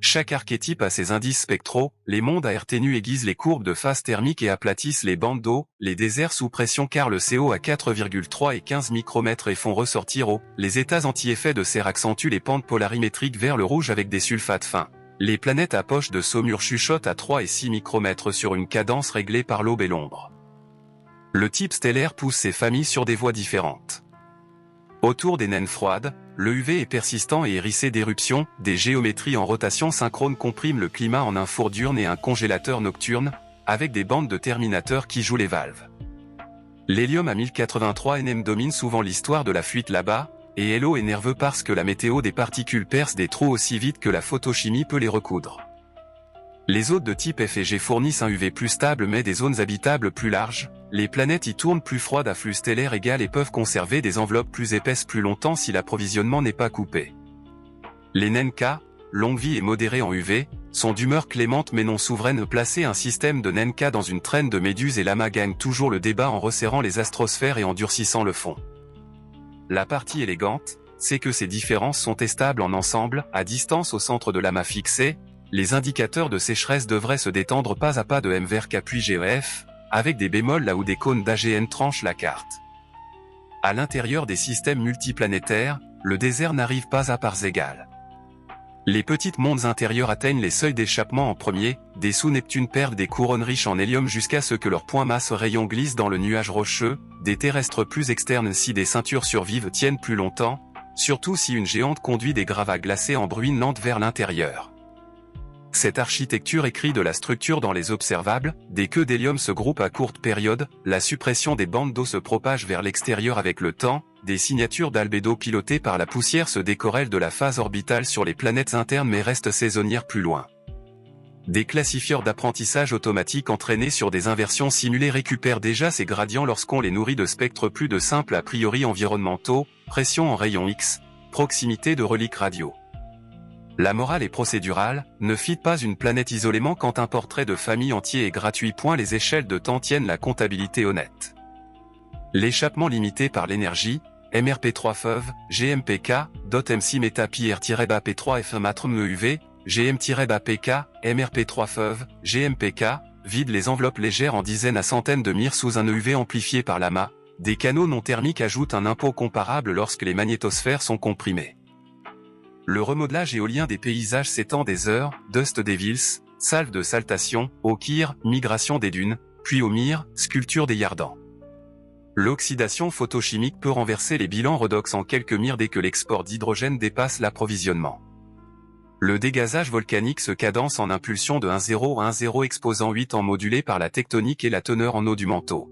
Chaque archétype a ses indices spectraux, les mondes à air ténu aiguisent les courbes de phase thermique et aplatissent les bandes d'eau, les déserts sous pression car le CO à 4,3 et 15 micromètres et font ressortir eau, les états anti-effet de serre accentuent les pentes polarimétriques vers le rouge avec des sulfates fins. Les planètes à poche de saumure chuchotent à 3 et 6 micromètres sur une cadence réglée par l'aube et l'ombre. Le type stellaire pousse ses familles sur des voies différentes. Autour des naines froides, le UV est persistant et hérissé d'éruptions, des géométries en rotation synchrone compriment le climat en un four diurne et un congélateur nocturne, avec des bandes de terminateurs qui jouent les valves. L'hélium à 1083 nm domine souvent l'histoire de la fuite là-bas, et Hello est nerveux parce que la météo des particules perce des trous aussi vite que la photochimie peut les recoudre. Les hôtes de type F et G fournissent un UV plus stable mais des zones habitables plus larges, les planètes y tournent plus froides à flux stellaire égal et peuvent conserver des enveloppes plus épaisses plus longtemps si l'approvisionnement n'est pas coupé. Les naines K, longue vie et modérée en UV, sont d'humeur clémente mais non souveraine. Placer un système de naines K dans une traîne de méduses et lamas gagne toujours le débat en resserrant les astrosphères et en durcissant le fond. La partie élégante, c'est que ces différences sont testables en ensemble, à distance au centre de l'amas fixé. Les indicateurs de sécheresse devraient se détendre pas à pas de M vers K puis GEF, avec des bémols là où des cônes d'AGN tranchent la carte. À l'intérieur des systèmes multiplanétaires, le désert n'arrive pas à parts égales. Les petites mondes intérieures atteignent les seuils d'échappement en premier, des sous-Neptunes perdent des couronnes riches en hélium jusqu'à ce que leur point masse rayon glisse dans le nuage rocheux, des terrestres plus externes si des ceintures survivent tiennent plus longtemps, surtout si une géante conduit des gravats glacés en bruine lente vers l'intérieur. Cette architecture écrit de la structure dans les observables, des queues d'hélium se groupent à courte période, la suppression des bandes d'eau se propage vers l'extérieur avec le temps, des signatures d'albédo pilotées par la poussière se décorrèlent de la phase orbitale sur les planètes internes mais restent saisonnières plus loin. Des classifieurs d'apprentissage automatique entraînés sur des inversions simulées récupèrent déjà ces gradients lorsqu'on les nourrit de spectres plus de simples a priori environnementaux, pression en rayon X, proximité de reliques radio. La morale est procédurale, ne fit pas une planète isolément quand un portrait de famille entier est gratuit. Les échelles de temps tiennent la comptabilité honnête. L'échappement limité par l'énergie, MRP3FEV, GMPK, .MC Meta PR-P3 FM UV, GM-PK, MRP3FEV, GMPK, vide les enveloppes légères en dizaines à centaines de mires sous un EUV amplifié par l'amas. Des canaux non thermiques ajoutent un impôt comparable lorsque les magnétosphères sont comprimées. Le remodelage éolien des paysages s'étend des heures, Dust Devils, salve de saltation, au Kir, migration des dunes, puis au Mir, sculpture des Yardans. L'oxydation photochimique peut renverser les bilans redox en quelques mires dès que l'export d'hydrogène dépasse l'approvisionnement. Le dégazage volcanique se cadence en impulsion de 1,0 à 1,0 exposant 8 ans modulé par la tectonique et la teneur en eau du manteau.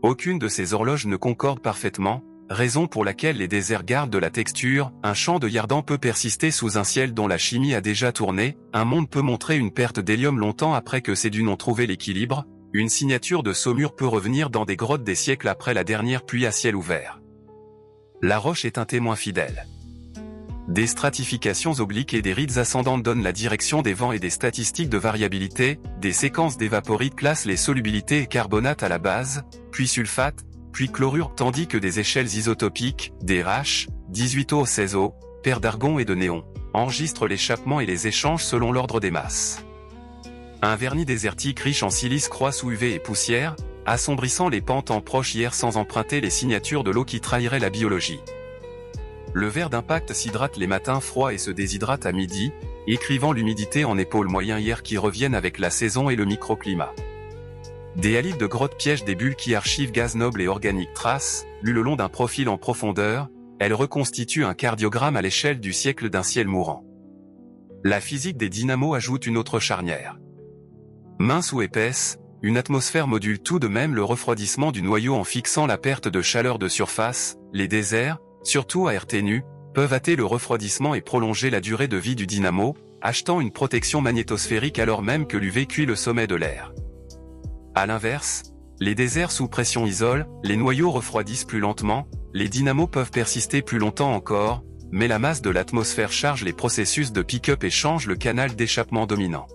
Aucune de ces horloges ne concorde parfaitement, raison pour laquelle les déserts gardent de la texture, un champ de Yardan peut persister sous un ciel dont la chimie a déjà tourné, un monde peut montrer une perte d'hélium longtemps après que ces dunes ont trouvé l'équilibre, une signature de saumure peut revenir dans des grottes des siècles après la dernière pluie à ciel ouvert. La roche est un témoin fidèle. Des stratifications obliques et des rides ascendantes donnent la direction des vents et des statistiques de variabilité, des séquences d'évaporites classent les solubilités et carbonates à la base, puis sulfate, puis chlorure, tandis que des échelles isotopiques, des RH, 18O, 16O, paires d'argon et de néon, enregistrent l'échappement et les échanges selon l'ordre des masses. Un vernis désertique riche en silice croît sous UV et poussière, assombrissant les pentes en proche hier sans emprunter les signatures de l'eau qui trahirait la biologie. Le verre d'impact s'hydrate les matins froids et se déshydrate à midi, écrivant l'humidité en épaule moyen hier qui reviennent avec la saison et le microclimat. Des halides de grottes piègent des bulles qui archivent gaz nobles et organiques traces, lues le long d'un profil en profondeur, elles reconstituent un cardiogramme à l'échelle du siècle d'un ciel mourant. La physique des dynamos ajoute une autre charnière. Mince ou épaisse, une atmosphère module tout de même le refroidissement du noyau en fixant la perte de chaleur de surface, les déserts, surtout à air ténu, peuvent hâter le refroidissement et prolonger la durée de vie du dynamo, achetant une protection magnétosphérique alors même que l'UV cuit le sommet de l'air. À l'inverse, les déserts sous pression isolent, les noyaux refroidissent plus lentement, les dynamos peuvent persister plus longtemps encore, mais la masse de l'atmosphère charge les processus de pick-up et change le canal d'échappement dominant.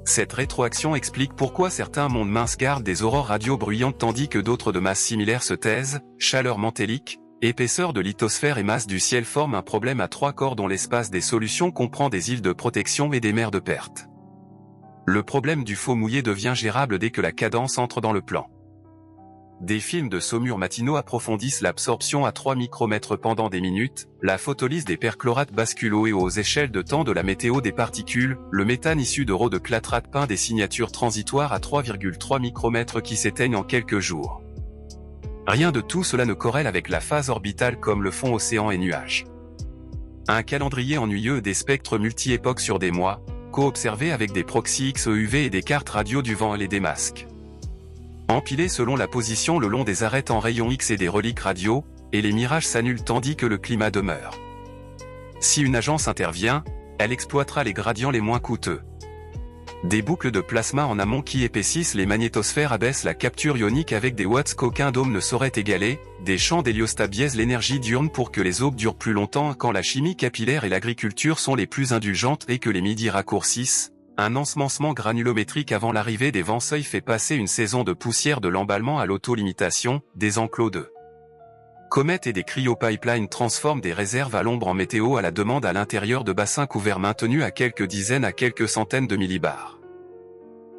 Cette rétroaction explique pourquoi certains mondes minces gardent des aurores radio bruyantes tandis que d'autres de masse similaire se taisent, chaleur mantélique, épaisseur de lithosphère et masse du ciel forment un problème à trois corps dont l'espace des solutions comprend des îles de protection et des mers de perte. Le problème du faux mouillé devient gérable dès que la cadence entre dans le plan. Des films de saumure matinaux approfondissent l'absorption à 3 micromètres pendant des minutes, la photolyse des perchlorates bascule et aux échelles de temps de la météo des particules, le méthane issu de rots de clatrate peint des signatures transitoires à 3,3 micromètres qui s'éteignent en quelques jours. Rien de tout cela ne corrèle avec la phase orbitale comme le font océans et nuages. Un calendrier ennuyeux des spectres multi-époques sur des mois, co-observés avec des proxys XEUV et des cartes radio du vent et des masques. Empilés selon la position le long des arêtes en rayons X et des reliques radio, et les mirages s'annulent tandis que le climat demeure. Si une agence intervient, elle exploitera les gradients les moins coûteux. Des boucles de plasma en amont qui épaississent les magnétosphères abaissent la capture ionique avec des watts qu'aucun dôme ne saurait égaler, des champs d'héliostat biaisent l'énergie diurne pour que les aubes durent plus longtemps quand la chimie capillaire et l'agriculture sont les plus indulgentes et que les midis raccourcissent, un ensemencement granulométrique avant l'arrivée des vents seuil fait passer une saison de poussière de l'emballement à l'auto-limitation, des enclos de comètes et des cryopipelines transforment des réserves à l'ombre en météo à la demande à l'intérieur de bassins couverts maintenus à quelques dizaines à quelques centaines de millibars.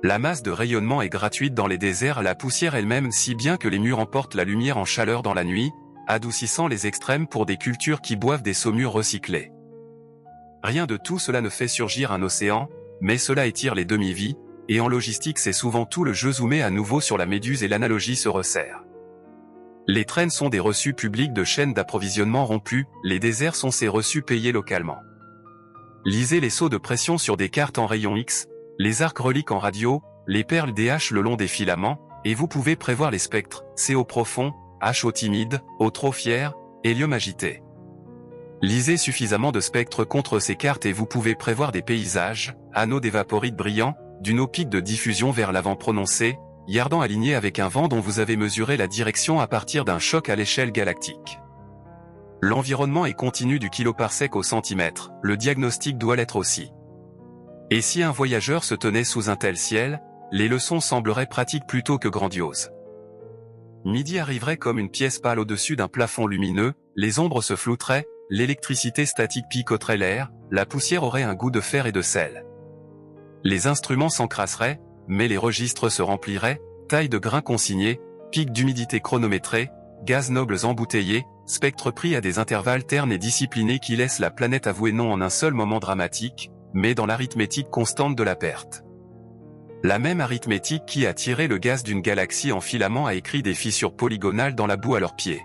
La masse de rayonnement est gratuite dans les déserts, la poussière elle-même si bien que les murs emportent la lumière en chaleur dans la nuit, adoucissant les extrêmes pour des cultures qui boivent des saumures recyclées. Rien de tout cela ne fait surgir un océan, mais cela étire les demi-vies, et en logistique c'est souvent tout le jeu zoomé à nouveau sur la méduse et l'analogie se resserre. Les traînes sont des reçus publics de chaînes d'approvisionnement rompues, les déserts sont ces reçus payés localement. Lisez les sauts de pression sur des cartes en rayon X, les arcs reliques en radio, les perles DH le long des filaments, et vous pouvez prévoir les spectres, CO profond, HO timide, O trop fier, hélium agité. Lisez suffisamment de spectres contre ces cartes et vous pouvez prévoir des paysages, anneaux d'évaporites brillants, d'une eau pic de diffusion vers l'avant prononcé, Yardan aligné avec un vent dont vous avez mesuré la direction à partir d'un choc à l'échelle galactique. L'environnement est continu du kiloparsec au centimètre, le diagnostic doit l'être aussi. Et si un voyageur se tenait sous un tel ciel, les leçons sembleraient pratiques plutôt que grandioses. Midi arriverait comme une pièce pâle au-dessus d'un plafond lumineux, les ombres se flouteraient, l'électricité statique picoterait l'air, la poussière aurait un goût de fer et de sel. Les instruments s'encrasseraient, mais les registres se rempliraient, taille de grains consignés, pic d'humidité chronométrés, gaz nobles embouteillés, spectres pris à des intervalles ternes et disciplinés qui laissent la planète avouer non en un seul moment dramatique, mais dans l'arithmétique constante de la perte. La même arithmétique qui a tiré le gaz d'une galaxie en filament a écrit des fissures polygonales dans la boue à leurs pieds.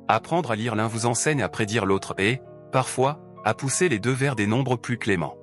Apprendre à lire l'un vous enseigne à prédire l'autre et, parfois, à pousser les deux vers des nombres plus cléments.